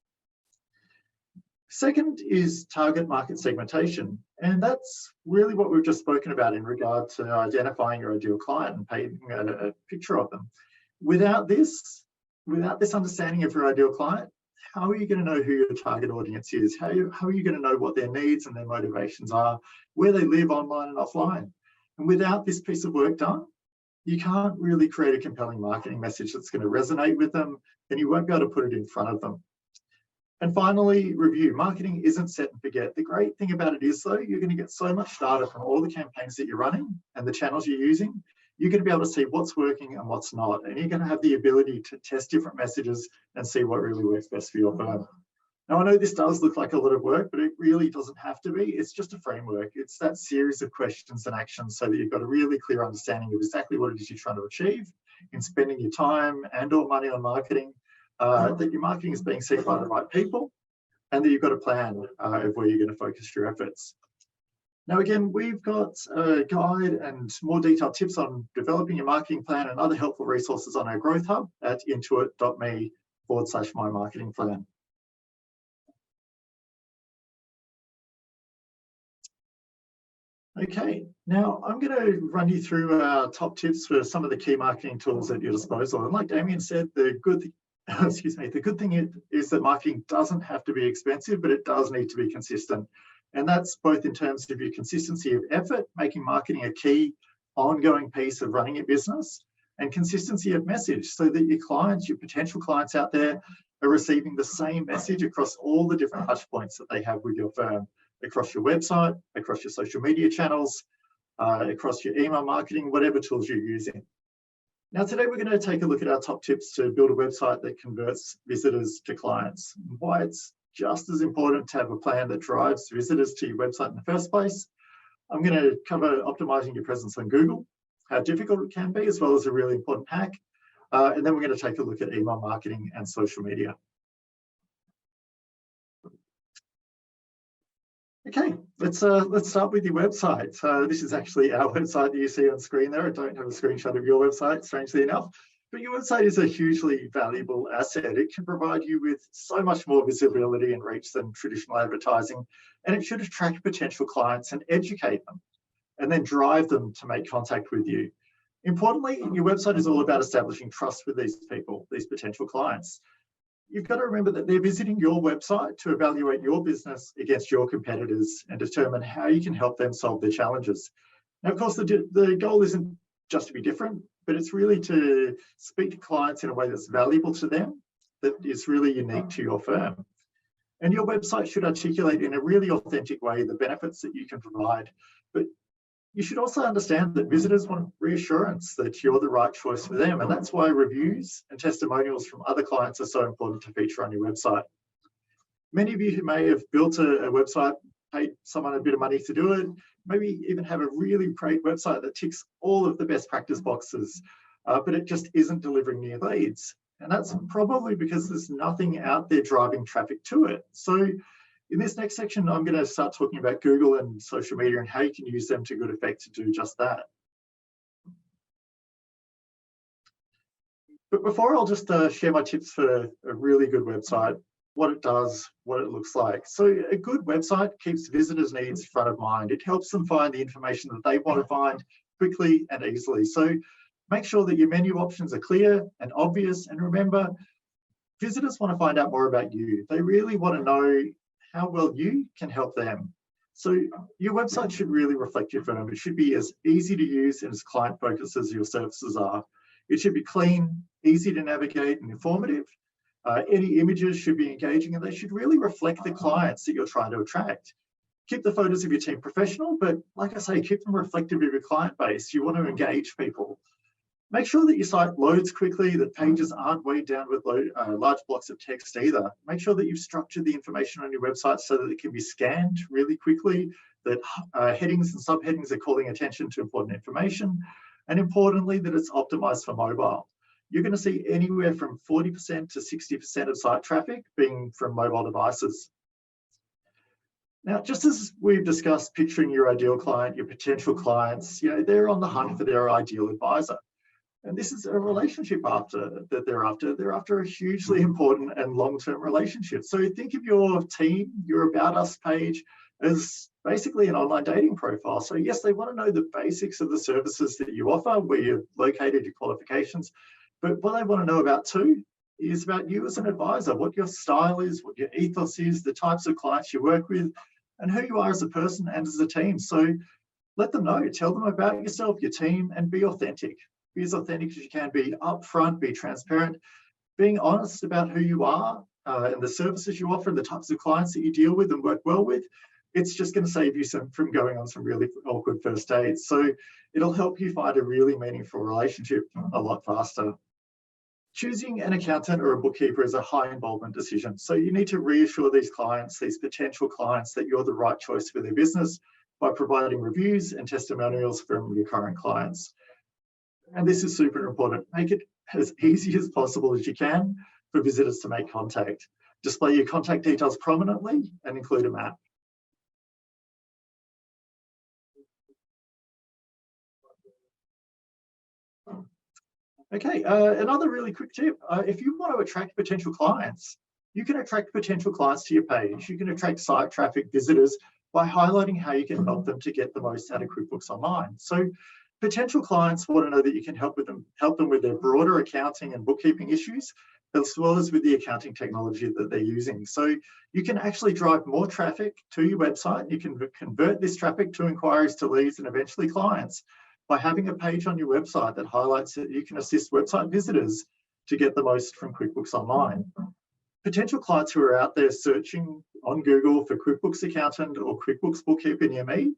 Second is target market segmentation. And that's really what we've just spoken about in regard to identifying your ideal client and painting a picture of them. Without this understanding of your ideal client, how are you going to know who your target audience is? How are you going to know what their needs and their motivations are, where they live online and offline? And without this piece of work done, you can't really create a compelling marketing message that's going to resonate with them, and you won't be able to put it in front of them. And finally, review. Marketing isn't set and forget. The great thing about it is, though, you're going to get so much data from all the campaigns that you're running and the channels you're using. You're going to be able to see what's working and what's not. And you're going to have the ability to test different messages and see what really works best for your firm. Now, I know this does look like a lot of work, but it really doesn't have to be. It's just a framework. It's that series of questions and actions so that you've got a really clear understanding of exactly what it is you're trying to achieve in spending your time and or money on marketing, that your marketing is being seen by the right people, and that you've got a plan of where you're going to focus your efforts. Now, again, we've got a guide and more detailed tips on developing your marketing plan and other helpful resources on our Growth Hub at intuit.me/my-marketing-plan. Okay, now I'm going to run you through our top tips for some of the key marketing tools at your disposal. And like Damien said, the good thing is that marketing doesn't have to be expensive, but it does need to be consistent. And that's both in terms of your consistency of effort, making marketing a key ongoing piece of running your business, and consistency of message so that your clients, your potential clients out there, are receiving the same message across all the different touch points that they have with your firm, across your website, across your social media channels, across your email marketing, whatever tools you're using. Now, today we're going to take a look at our top tips to build a website that converts visitors to clients, and why it's just as important to have a plan that drives visitors to your website in the first place. I'm going to cover optimizing your presence on Google, how difficult it can be, as well as a really important hack. And then we're going to take a look at email marketing and social media. Okay, let's start with your website. This is actually our website that you see on screen there. I don't have a screenshot of your website, strangely enough. But your website is a hugely valuable asset. It can provide you with so much more visibility and reach than traditional advertising, and it should attract potential clients and educate them, and then drive them to make contact with you. Importantly, your website is all about establishing trust with these people, these potential clients. You've got to remember that they're visiting your website to evaluate your business against your competitors and determine how you can help them solve their challenges. Now, of course, the goal isn't just to be different, but it's really to speak to clients in a way that's valuable to them, that is really unique to your firm. And your website should articulate in a really authentic way the benefits that you can provide. But you should also understand that visitors want reassurance that you're the right choice for them. And that's why reviews and testimonials from other clients are so important to feature on your website. Many of you who may have built a website, paid someone a bit of money to do it, maybe even have a really great website that ticks all of the best practice boxes, but it just isn't delivering new leads. And that's probably because there's nothing out there driving traffic to it. So in this next section, I'm going to start talking about Google and social media and how you can use them to good effect to do just that. But before, I'll just share my tips for a really good website, what it does, what it looks like. So a good website keeps visitors' needs front of mind. It helps them find the information that they want to find quickly and easily. So make sure that your menu options are clear and obvious. And remember, visitors want to find out more about you. They really want to know how well you can help them. So your website should really reflect your firm. It should be as easy to use and as client-focused as your services are. It should be clean, easy to navigate, and informative. Any images should be engaging, and they should really reflect the clients that you're trying to attract. Keep the photos of your team professional, but like I say, keep them reflective of your client base. You want to engage people. Make sure that your site loads quickly, that pages aren't weighed down with large blocks of text either. Make sure that you've structured the information on your website so that it can be scanned really quickly, that headings and subheadings are calling attention to important information, and importantly, that it's optimized for mobile. You're going to see anywhere from 40% to 60% of site traffic being from mobile devices. Now, just as we've discussed picturing your ideal client, your potential clients, they're on the hunt for their ideal advisor. And this is a relationship that they're after. They're after a hugely important and long-term relationship. So think of your team, your About Us page, as basically an online dating profile. So yes, they want to know the basics of the services that you offer, where you're located, your qualifications. But what they want to know about too is about you as an advisor, what your style is, what your ethos is, the types of clients you work with, and who you are as a person and as a team. So let them know, tell them about yourself, your team, and be authentic. Be as authentic as you can, be upfront, be transparent, being honest about who you are and the services you offer and the types of clients that you deal with and work well with. It's just going to save you from going on some really awkward first dates. So it'll help you find a really meaningful relationship a lot faster. Choosing an accountant or a bookkeeper is a high involvement decision. So you need to reassure these clients, these potential clients, that you're the right choice for their business by providing reviews and testimonials from your current clients. And this is super important. Make it as easy as possible as you can for visitors to make contact. Display your contact details prominently and include a map. Okay, another really quick tip, if you want to attract potential clients, you can attract potential clients to your page. You can attract site traffic visitors by highlighting how you can help them to get the most out of QuickBooks Online. So potential clients want to know that you can help them with their broader accounting and bookkeeping issues, as well as with the accounting technology that they're using. So you can actually drive more traffic to your website. You can convert this traffic to inquiries, to leads, and eventually clients by having a page on your website that highlights that you can assist website visitors to get the most from QuickBooks Online. Potential clients who are out there searching on Google for QuickBooks Accountant or QuickBooks Bookkeeper near me,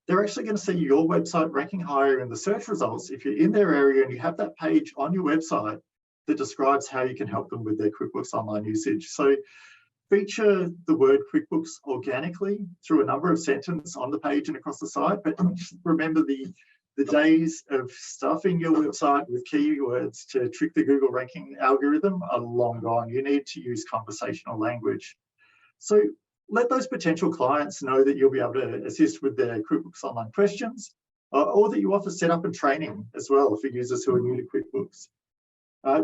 they're actually going to see your website ranking higher in the search results if you're in their area and you have that page on your website that describes how you can help them with their QuickBooks Online usage. So feature the word QuickBooks organically through a number of sentences on the page and across the site, but just remember the days of stuffing your website with keywords to trick the Google ranking algorithm are long gone. You need to use conversational language. So let those potential clients know that you'll be able to assist with their QuickBooks Online questions, or that you offer setup and training as well for users who are new to QuickBooks.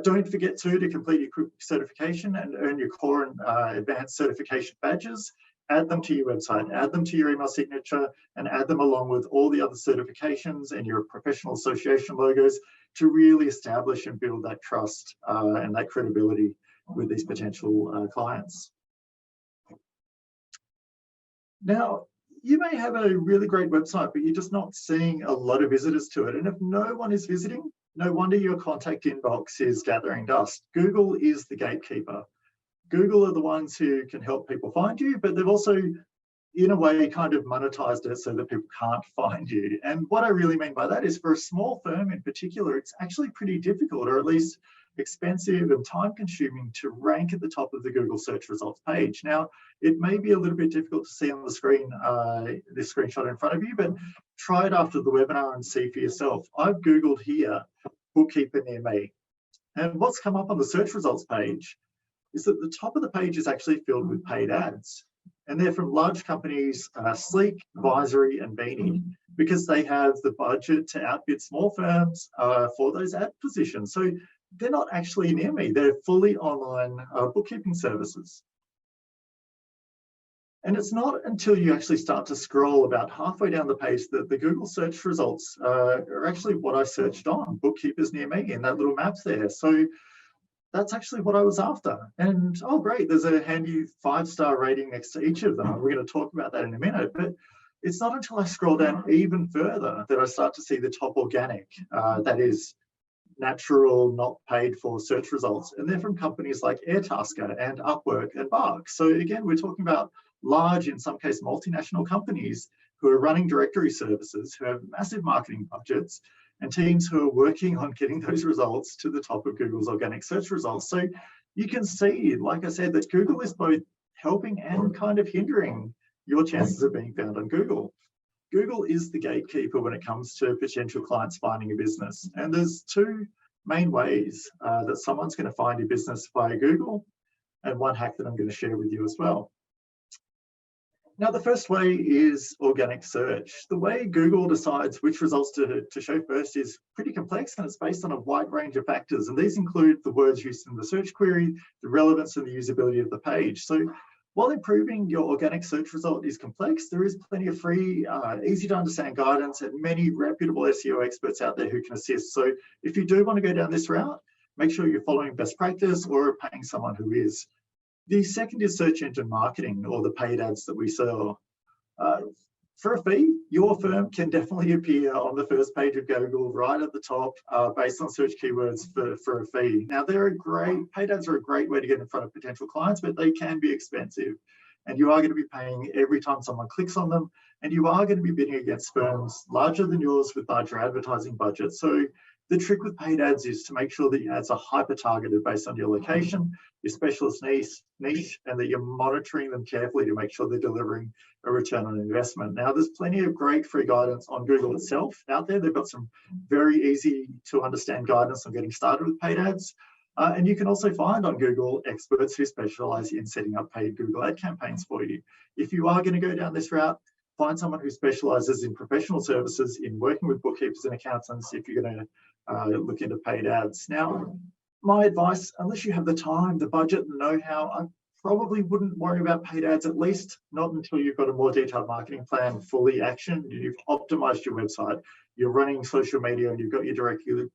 Don't forget to complete your QuickBooks certification and earn your core and advanced certification badges. Add them to your website, add them to your email signature, and add them along with all the other certifications and your professional association logos to really establish and build that trust and that credibility with these potential clients. Now, you may have a really great website, but you're just not seeing a lot of visitors to it. And if no one is visiting, no wonder your contact inbox is gathering dust. Google is the gatekeeper. Google are the ones who can help people find you, but they've also, in a way, kind of monetized it so that people can't find you. And what I really mean by that is, for a small firm in particular, it's actually pretty difficult, or at least expensive and time-consuming, to rank at the top of the Google search results page. Now, it may be a little bit difficult to see on the screen, this screenshot in front of you, but try it after the webinar and see for yourself. I've Googled here, bookkeeper near me, and what's come up on the search results page is that the top of the page is actually filled with paid ads. And they're from large companies, Sleek, Advisory, and Beanie, because they have the budget to outbid small firms for those ad positions. So they're not actually near me. They're fully online bookkeeping services. And it's not until you actually start to scroll about halfway down the page that the Google search results are actually what I searched on, bookkeepers near me, in that little map there. So that's actually what I was after. And oh, great, there's a handy 5-star rating next to each of them. We're going to talk about that in a minute. But it's not until I scroll down even further that I start to see the top organic, that is natural, not paid for search results. And they're from companies like Airtasker and Upwork and Bark. So again, we're talking about large, in some case, multinational companies who are running directory services, who have massive marketing budgets, and teams who are working on getting those results to the top of Google's organic search results. So you can see, like I said, that Google is both helping and kind of hindering your chances of being found on Google. Google is the gatekeeper when it comes to potential clients finding a business. And there's two main ways that someone's going to find your business via Google, and one hack that I'm going to share with you as well. Now, the first way is organic search. The way Google decides which results to show first is pretty complex, and it's based on a wide range of factors. And these include the words used in the search query, the relevance and the usability of the page. So while improving your organic search result is complex, there is plenty of free, easy to understand guidance and many reputable SEO experts out there who can assist. So if you do want to go down this route, make sure you're following best practice or paying someone who is. The second is search engine marketing, or the paid ads that we sell. For a fee, your firm can definitely appear on the first page of Google right at the top based on search keywords for a fee. Now, paid ads are a great way to get in front of potential clients, but they can be expensive. And you are going to be paying every time someone clicks on them, and you are going to be bidding against firms larger than yours with larger advertising budgets. So the trick with paid ads is to make sure that your ads are hyper-targeted based on your location, your specialist niche, and that you're monitoring them carefully to make sure they're delivering a return on investment. Now, there's plenty of great free guidance on Google itself out there. They've got some very easy to understand guidance on getting started with paid ads. And you can also find on Google experts who specialize in setting up paid Google ad campaigns for you. If you are going to go down this route, Find someone who specializes in professional services in working with bookkeepers and accountants if you're going to look into paid ads. Now, my advice, unless you have the time, the budget, the know-how, I probably wouldn't worry about paid ads, at least not until you've got a more detailed marketing plan fully actioned, you've optimized your website, you're running social media, and you've got your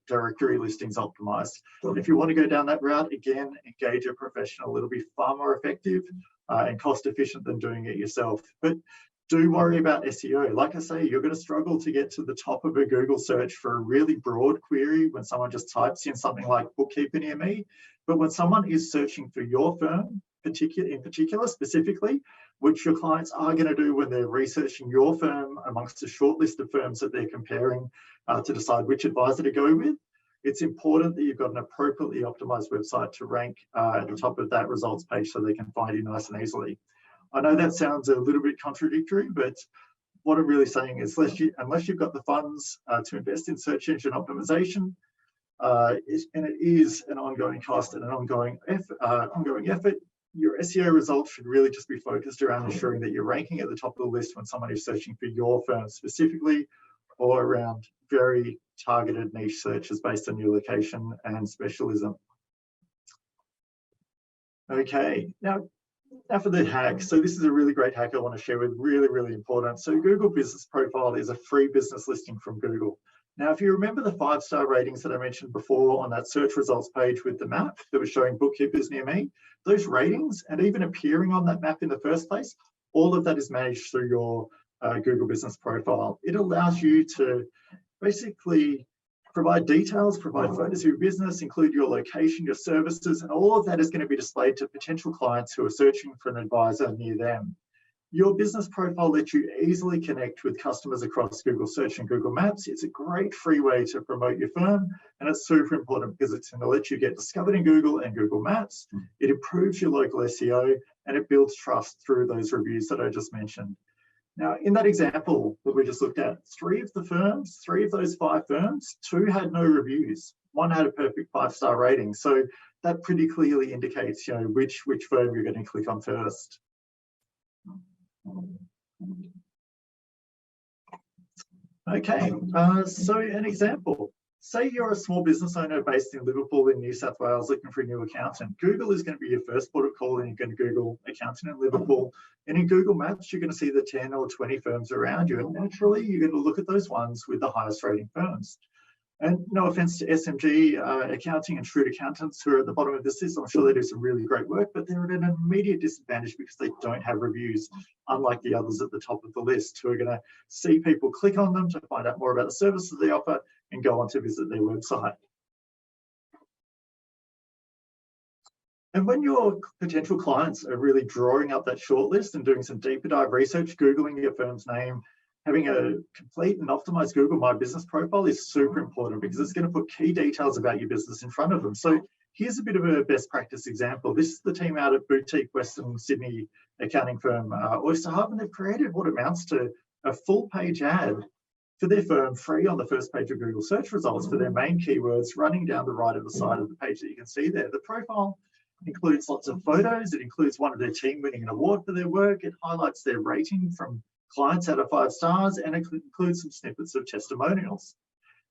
directory listings optimized. If you want to go down that route, again, engage a professional. It'll be far more effective and cost efficient than doing it yourself. But do worry about SEO. Like I say, you're going to struggle to get to the top of a Google search for a really broad query when someone just types in something like bookkeeper near me. But when someone is searching for your firm, specifically, which your clients are going to do when they're researching your firm amongst a short list of firms that they're comparing to decide which advisor to go with, it's important that you've got an appropriately optimized website to rank at the top of that results page so they can find you nice and easily. I know that sounds a little bit contradictory, but what I'm really saying is unless you've got the funds to invest in search engine optimization, and it is an ongoing cost and an ongoing effort, your SEO results should really just be focused around ensuring that you're ranking at the top of the list when someone is searching for your firm specifically, or around very targeted niche searches based on your location and specialism. Okay, now for the hack. So this is a really great hack I want to share with, really important. So Google Business Profile is a free business listing from Google. Now, if you remember the 5-star ratings that I mentioned before on that search results page with the map that was showing bookkeepers near me, those ratings and even appearing on that map in the first place, all of that is managed through your Google Business Profile. It allows you to basically provide details, provide photos of your business, include your location, your services, and all of that is going to be displayed to potential clients who are searching for an advisor near them. Your business profile lets you easily connect with customers across Google Search and Google Maps. It's a great free way to promote your firm, and it's super important because it's going to let you get discovered in Google and Google Maps. It improves your local SEO, and it builds trust through those reviews that I just mentioned. Now, in that example that we just looked at, 3 of those 5 firms, 2 had no reviews. 1 had a perfect 5-star rating. So that pretty clearly indicates, which firm you're going to click on first. Okay, so an example. Say you're a small business owner based in Liverpool in New South Wales looking for a new accountant. Google is going to be your first port of call, and you're going to Google accountant in Liverpool. And in Google Maps, you're going to see the 10 or 20 firms around you. And naturally, you're going to look at those ones with the highest rating firms. And no offense to SMG Accounting and Shrewd Accountants who are at the bottom of this list, I'm sure they do some really great work, but they're at an immediate disadvantage because they don't have reviews, unlike the others at the top of the list who are going to see people click on them to find out more about the services they offer and go on to visit their website. And when your potential clients are really drawing up that shortlist and doing some deeper dive research, Googling your firm's name, having a complete and optimized Google My Business profile is super important because it's going to put key details about your business in front of them. So here's a bit of a best practice example. This is the team out at boutique Western Sydney accounting firm Oyster Hub, and they've created what amounts to a full page ad for their firm free on the first page of Google search results for their main keywords running down the right of the side of the page that you can see there. The profile includes lots of photos. It includes one of their team winning an award for their work. It highlights their rating from clients out of 5 stars, and it includes some snippets of testimonials.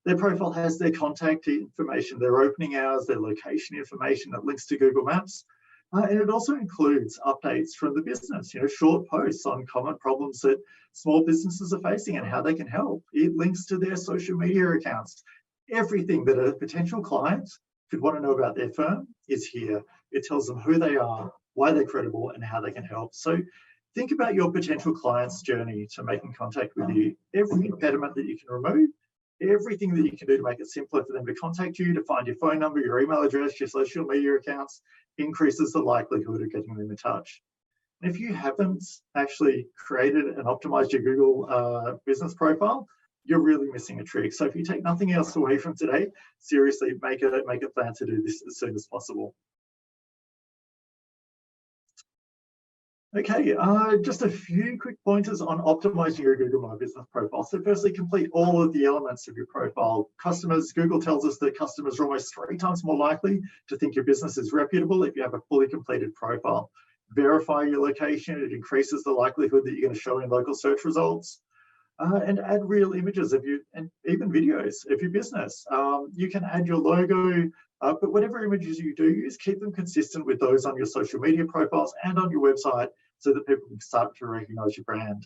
Their profile has their contact information, their opening hours, their location information that links to Google Maps. And it also includes updates from the business, short posts on common problems that small businesses are facing and how they can help. It links to their social media accounts. Everything that a potential client could want to know about their firm is here. It tells them who they are, why they're credible, and how they can help. So think about your potential client's journey to making contact with you. Every impediment that you can remove, everything that you can do to make it simpler for them to contact you, to find your phone number, your email address, your social media accounts, increases the likelihood of getting them in touch. And if you haven't actually created and optimized your Google business profile, you're really missing a trick. So if you take nothing else away from today, seriously, make a plan to do this as soon as possible. Okay, just a few quick pointers on optimizing your Google My Business profile. So firstly, complete all of the elements of your profile. Google tells us that customers are almost 3 times more likely to think your business is reputable if you have a fully completed profile. verify your location. It increases the likelihood that you're going to show in local search results. And add real images of you, and even videos of your business. You can add your logo, but whatever images you do use, keep them consistent with those on your social media profiles and on your website so that people can start to recognize your brand.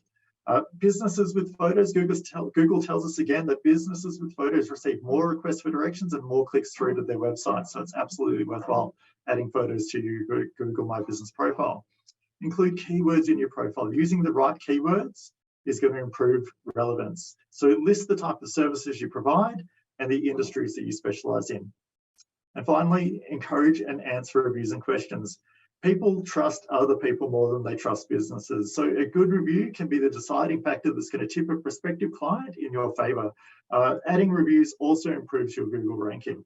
Businesses with photos, Google tells us again that businesses with photos receive more requests for directions and more clicks through to their website. So it's absolutely worthwhile adding photos to your Google My Business profile. Include keywords in your profile. Using the right keywords is going to improve relevance. So list the type of services you provide and the industries that you specialize in. And finally, encourage and answer reviews and questions. People trust other people more than they trust businesses. So a good review can be the deciding factor that's going to tip a prospective client in your favor. Adding reviews also improves your Google ranking.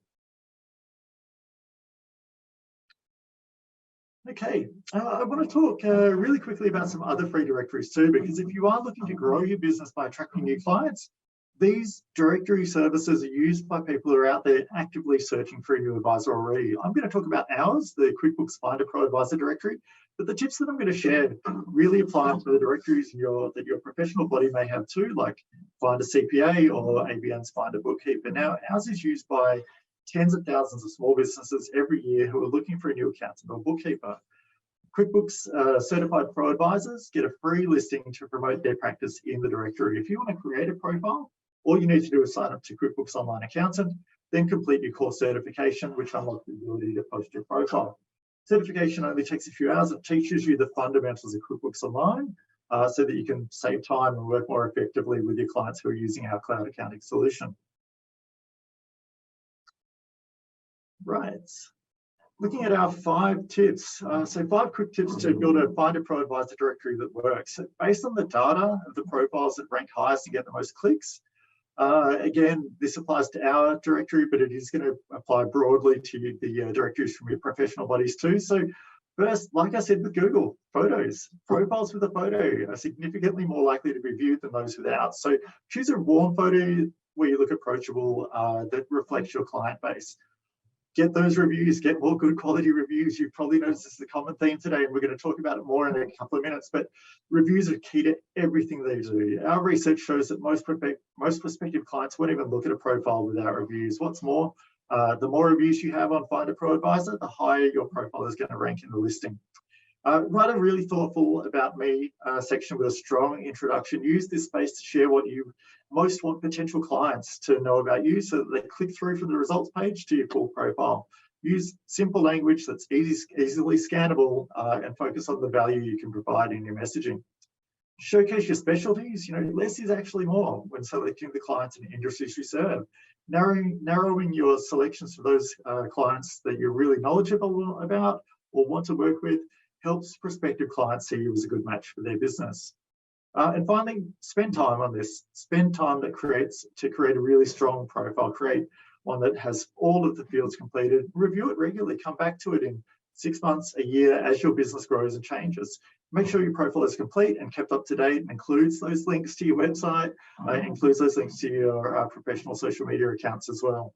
Okay, I want to talk really quickly about some other free directories too, because if you are looking to grow your business by attracting new clients, these directory services are used by people who are out there actively searching for a new advisor already. I'm going to talk about ours, the QuickBooks Find a Pro Advisor directory, but the tips that I'm going to share really apply to the directories that your professional body may have too, like Find a CPA or ABN's Find a Bookkeeper. Now, ours is used by tens of thousands of small businesses every year who are looking for a new accountant or bookkeeper. QuickBooks Certified Pro Advisors get a free listing to promote their practice in the directory. If you want to create a profile, all you need to do is sign up to QuickBooks Online Accountant, then complete your course certification, which unlocks the ability to post your profile. Certification only takes a few hours. It teaches you the fundamentals of QuickBooks Online so that you can save time and work more effectively with your clients who are using our cloud accounting solution. Right. Looking at our 5 tips. So 5 quick tips to build a Find a Pro Advisor directory that works. Based on the data of the profiles that rank highest and get the most clicks, again, this applies to our directory, but it is going to apply broadly to the directories from your professional bodies too. So first, like I said with Google, photos. Profiles with a photo are significantly more likely to be viewed than those without. So choose a warm photo where you look approachable that reflects your client base. Get those reviews, get more good quality reviews. You've probably noticed this is a common theme today, and we're going to talk about it more in a couple of minutes, but reviews are key to everything they do. Our research shows that most prospective clients won't even look at a profile without reviews. What's more, the more reviews you have on Find a Pro Advisor, the higher your profile is going to rank in the listing. Write a really thoughtful About Me section with a strong introduction. Use this space to share what you most want potential clients to know about you so that they click through from the results page to your full profile. Use simple language that's easily scannable and focus on the value you can provide in your messaging. Showcase your specialties. Less is actually more when selecting the clients and industries you serve. Narrowing your selections for those clients that you're really knowledgeable about or want to work with helps prospective clients see you as a good match for their business. And finally, spend time on this. Spend time to create a really strong profile. Create one that has all of the fields completed. Review it regularly. Come back to it in 6 months, a year, as your business grows and changes. Make sure your profile is complete and kept up to date and includes those links to your website, includes those links to your professional social media accounts as well.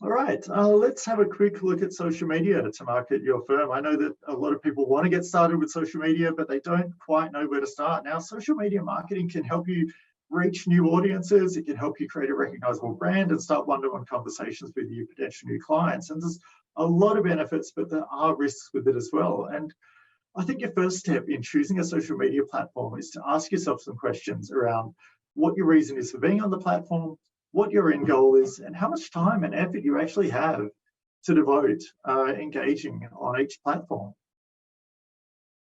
All right, let's have a quick look at social media to market your firm. I know that a lot of people want to get started with social media, but they don't quite know where to start. Now, social media marketing can help you reach new audiences. It can help you create a recognizable brand and start one-to-one conversations with your potential new clients. And there's a lot of benefits, but there are risks with it as well. And I think your first step in choosing a social media platform is to ask yourself some questions around what your reason is for being on the platform, what your end goal is, and how much time and effort you actually have to devote engaging on each platform.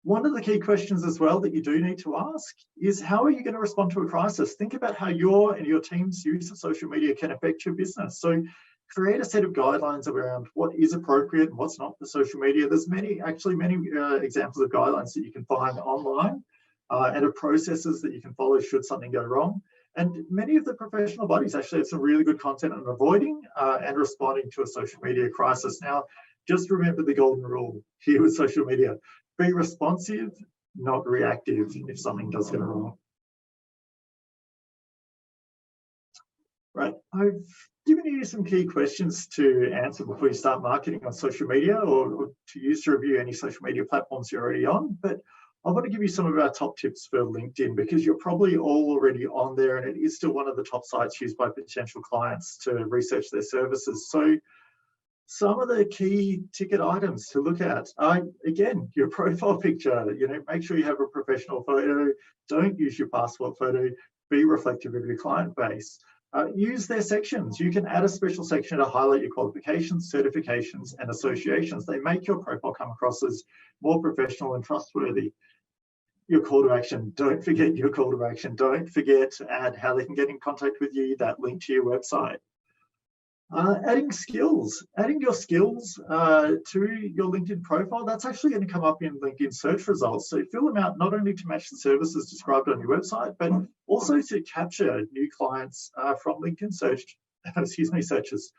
One of the key questions as well that you do need to ask is, how are you going to respond to a crisis? Think about how your and your team's use of social media can affect your business. So create a set of guidelines around what is appropriate and what's not for social media. There's many examples of guidelines that you can find online and of processes that you can follow should something go wrong. And many of the professional bodies actually have some really good content on avoiding and responding to a social media crisis. Now, just remember the golden rule here with social media. Be responsive, not reactive if something does go wrong. Right, I've giving you some key questions to answer before you start marketing on social media or to use to review any social media platforms you're already on. But I want to give you some of our top tips for LinkedIn because you're probably all already on there and it is still one of the top sites used by potential clients to research their services. So some of the key ticket items to look at are, again, your profile picture. Make sure you have a professional photo. Don't use your passport photo. Be reflective of your client base. Use their sections. You can add a special section to highlight your qualifications, certifications, and associations. They make your profile come across as more professional and trustworthy. Your call to action. Don't forget your call to action. Don't forget to add how they can get in contact with you, that link to your website. Adding skills, adding your skills to your LinkedIn profile, that's actually going to come up in LinkedIn search results. So fill them out not only to match the services described on your website, but also to capture new clients from LinkedIn searches.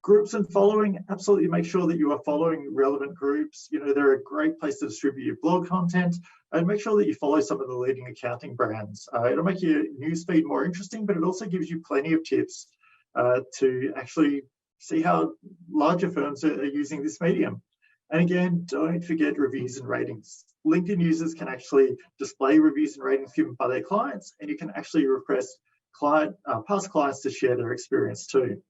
Groups and following, absolutely make sure that you are following relevant groups. They're a great place to distribute your blog content and make sure that you follow some of the leading accounting brands. It'll make your newsfeed more interesting, but it also gives you plenty of tips to actually see how larger firms are using this medium. And again, don't forget reviews and ratings. LinkedIn users can actually display reviews and ratings given by their clients, and you can actually request past clients to share their experience too.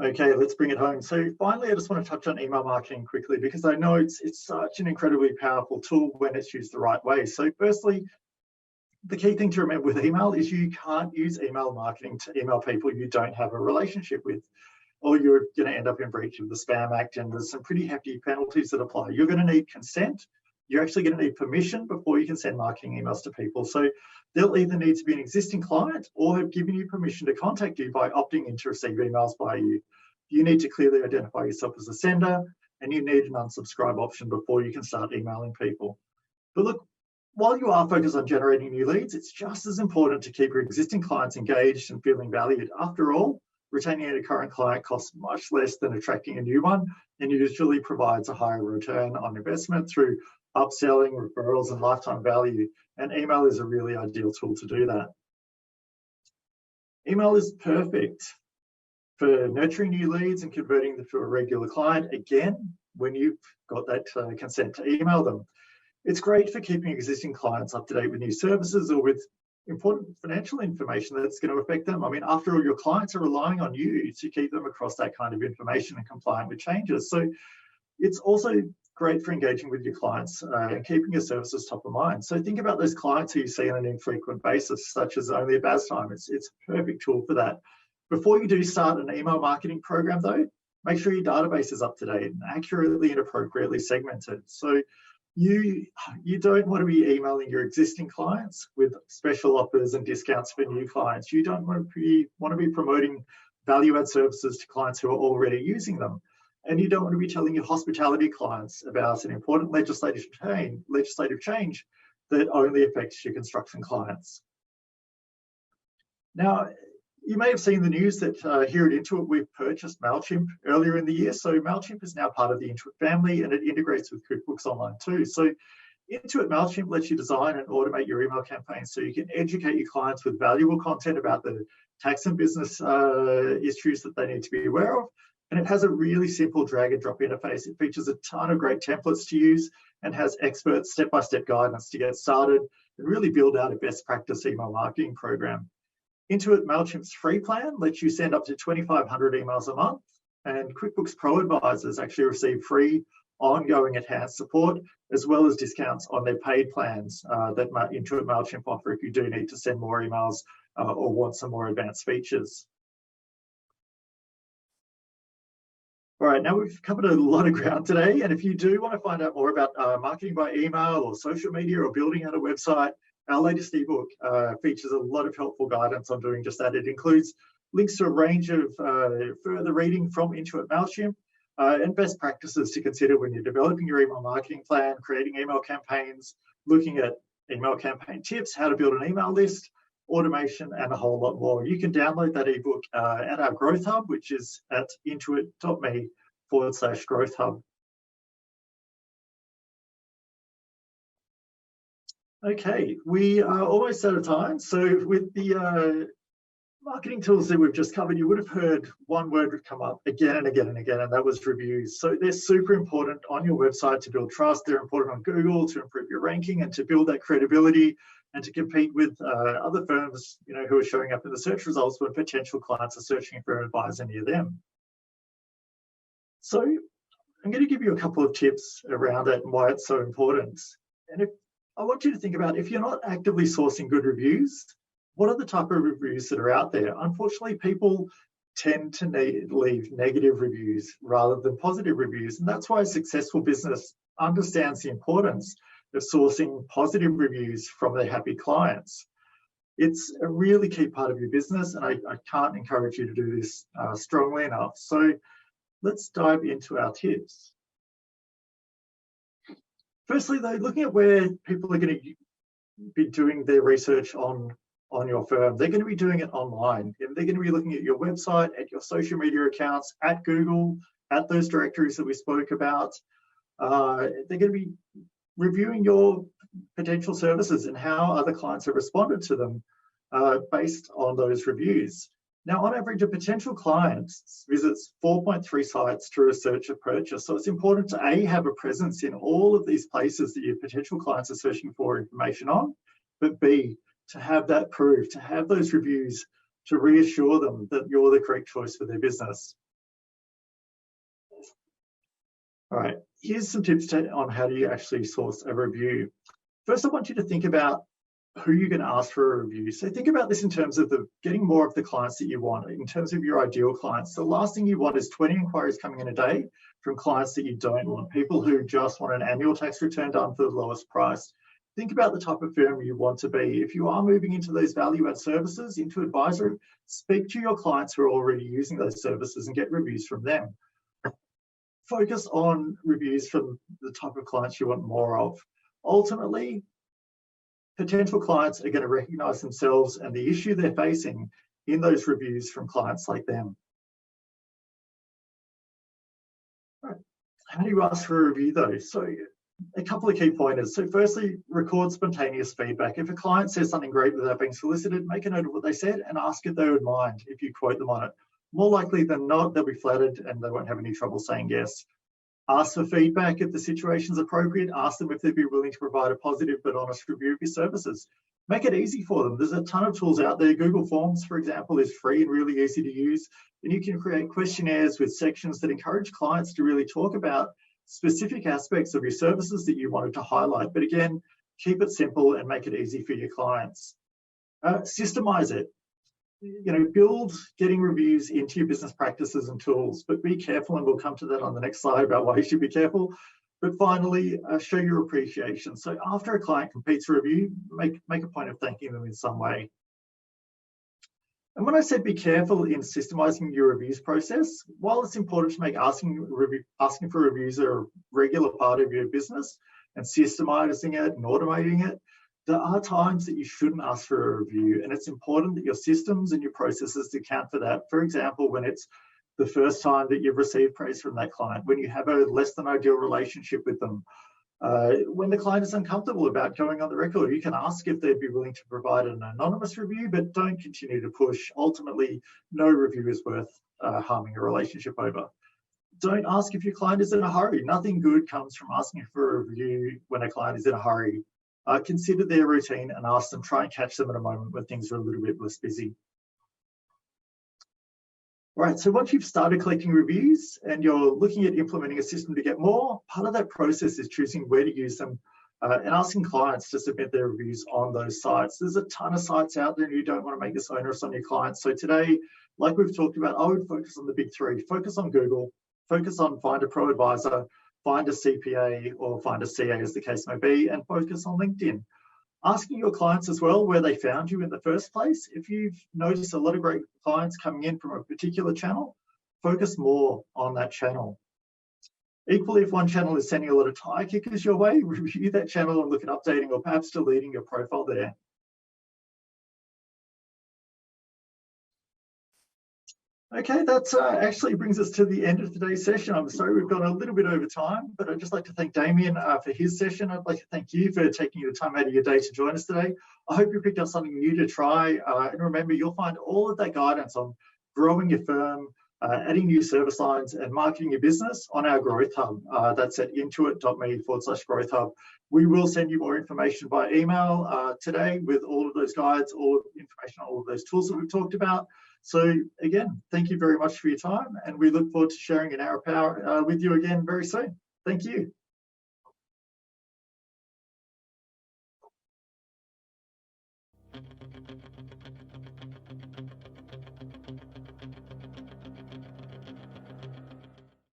Okay, let's bring it home. So finally, I just want to touch on email marketing quickly because I know it's such an incredibly powerful tool when it's used the right way. So firstly, the key thing to remember with email is you can't use email marketing to email people you don't have a relationship with, or you're going to end up in breach of the Spam Act, and there's some pretty hefty penalties that apply. You're going to need consent. You're actually going to need permission before you can send marketing emails to people. So they'll either need to be an existing client or have given you permission to contact you by opting in to receive emails by you. You need to clearly identify yourself as a sender, and you need an unsubscribe option before you can start emailing people. But look, while you are focused on generating new leads, it's just as important to keep your existing clients engaged and feeling valued. After all, retaining a current client costs much less than attracting a new one and usually provides a higher return on investment through upselling, referrals, and lifetime value. And email is a really ideal tool to do that. Email is perfect for nurturing new leads and converting them to a regular client, again, when you've got that consent to email them. It's great for keeping existing clients up to date with new services or with important financial information that's going to affect them. I mean, after all, your clients are relying on you to keep them across that kind of information and compliant with changes. So it's also great for engaging with your clients and keeping your services top of mind. So think about those clients who you see on an infrequent basis, such as only a BAS time. It's a perfect tool for that. Before you do start an email marketing program though, make sure your database is up to date and accurately and appropriately segmented. So you don't want to be emailing your existing clients with special offers and discounts for new clients. You don't want to be promoting value-add services to clients who are already using them. And you don't want to be telling your hospitality clients about an important legislative change that only affects your construction clients. Now, you may have seen the news that here at Intuit, we've purchased MailChimp earlier in the year. So MailChimp is now part of the Intuit family and it integrates with QuickBooks Online too. So Intuit MailChimp lets you design and automate your email campaigns so you can educate your clients with valuable content about the tax and business issues that they need to be aware of. And it has a really simple drag and drop interface. It features a ton of great templates to use and has expert step-by-step guidance to get started and really build out a best practice email marketing program. Intuit MailChimp's free plan lets you send up to 2,500 emails a month, and QuickBooks Pro advisors actually receive free ongoing enhanced support, as well as discounts on their paid plans that Intuit MailChimp offer if you do need to send more emails or want some more advanced features. All right, now we've covered a lot of ground today, and if you do want to find out more about marketing by email or social media or building out a website, our latest ebook features a lot of helpful guidance on doing just that. It includes links to a range of further reading from Intuit MailChimp and best practices to consider when you're developing your email marketing plan, creating email campaigns, looking at email campaign tips, how to build an email list, automation, and a whole lot more. You can download that ebook at our Growth Hub, which is at intuit.me/Growth Hub. Okay, we are almost out of time. So with the marketing tools that we've just covered, you would have heard one word would come up again and again and again, and that was reviews. So they're super important on your website to build trust. They're important on Google to improve your ranking and to build that credibility and to compete with other firms, who are showing up in the search results when potential clients are searching for an advisor near them. So I'm going to give you a couple of tips around it and why it's so important. And I want you to think about, if you're not actively sourcing good reviews, what are the type of reviews that are out there? Unfortunately, people tend to leave negative reviews rather than positive reviews. And that's why a successful business understands the importance of sourcing positive reviews from their happy clients. It's a really key part of your business, and I can't encourage you to do this strongly enough. So let's dive into our tips. Firstly, though, looking at where people are going to be doing their research on your firm, they're going to be doing it online. And they're going to be looking at your website, at your social media accounts, at Google, at those directories that we spoke about. They're going to be reviewing your potential services and how other clients have responded to them based on those reviews. Now, on average, a potential client visits 4.3 sites to research a purchase. So it's important to A, have a presence in all of these places that your potential clients are searching for information on, but B, to have that proof, to have those reviews to reassure them that you're the correct choice for their business. All right, here's some tips on how do you actually source a review. First, I want you to think about who you're going to ask for a review. So think about this in terms of getting more of the clients that you want, in terms of your ideal clients. The last thing you want is 20 inquiries coming in a day from clients that you don't want, people who just want an annual tax return done for the lowest price. Think about the type of firm you want to be. If you are moving into those value-add services, into advisory, speak to your clients who are already using those services and get reviews from them. Focus on reviews from the type of clients you want more of. Ultimately, potential clients are going to recognize themselves and the issue they're facing in those reviews from clients like them. Right. How do you ask for a review though? So a couple of key pointers. So firstly, record spontaneous feedback. If a client says something great without being solicited, make a note of what they said and ask if they would mind if you quote them on it. More likely than not, they'll be flattered and they won't have any trouble saying yes. Ask for feedback if the situation is appropriate. Ask them if they'd be willing to provide a positive but honest review of your services. Make it easy for them. There's a ton of tools out there. Google Forms, for example, is free and really easy to use. And you can create questionnaires with sections that encourage clients to really talk about specific aspects of your services that you wanted to highlight. But again, keep it simple and make it easy for your clients. Systemize it. Build getting reviews into your business practices and tools, but be careful, and we'll come to that on the next slide about why you should be careful. But finally, show your appreciation. So after a client completes a review, make a point of thanking them in some way. And when I said be careful in systemizing your reviews process, while it's important to make asking for reviews a regular part of your business and systemizing it and automating it, there are times that you shouldn't ask for a review, and it's important that your systems and your processes account for that. For example, when it's the first time that you've received praise from that client, when you have a less than ideal relationship with them, when the client is uncomfortable about going on the record, you can ask if they'd be willing to provide an anonymous review, but don't continue to push. Ultimately, no review is worth harming a relationship over. Don't ask if your client is in a hurry. Nothing good comes from asking for a review when a client is in a hurry. Consider their routine and ask them, try and catch them at a moment where things are a little bit less busy. All right, so once you've started collecting reviews and you're looking at implementing a system to get more, part of that process is choosing where to use them and asking clients to submit their reviews on those sites. There's a ton of sites out there and you don't want to make this onerous on your clients. So today, like we've talked about, I would focus on the big three. Focus on Google, focus on Find a Pro Advisor, find a CPA or find a CA as the case may be, and focus on LinkedIn. Asking your clients as well where they found you in the first place. If you've noticed a lot of great clients coming in from a particular channel, focus more on that channel. Equally, if one channel is sending a lot of tire kickers your way, review that channel and look at updating or perhaps deleting your profile there. Okay, that actually brings us to the end of today's session. I'm sorry we've gone a little bit over time, but I'd just like to thank Damien for his session. I'd like to thank you for taking the time out of your day to join us today. I hope you picked up something new to try. And remember, you'll find all of that guidance on growing your firm, adding new service lines and marketing your business on our Growth Hub. That's at intuit.me/Growth Hub. We will send you more information by email today with all of those guides, all of the information, all of those tools that we've talked about. So again, thank you very much for your time, and we look forward to sharing in our power with you again very soon. Thank you.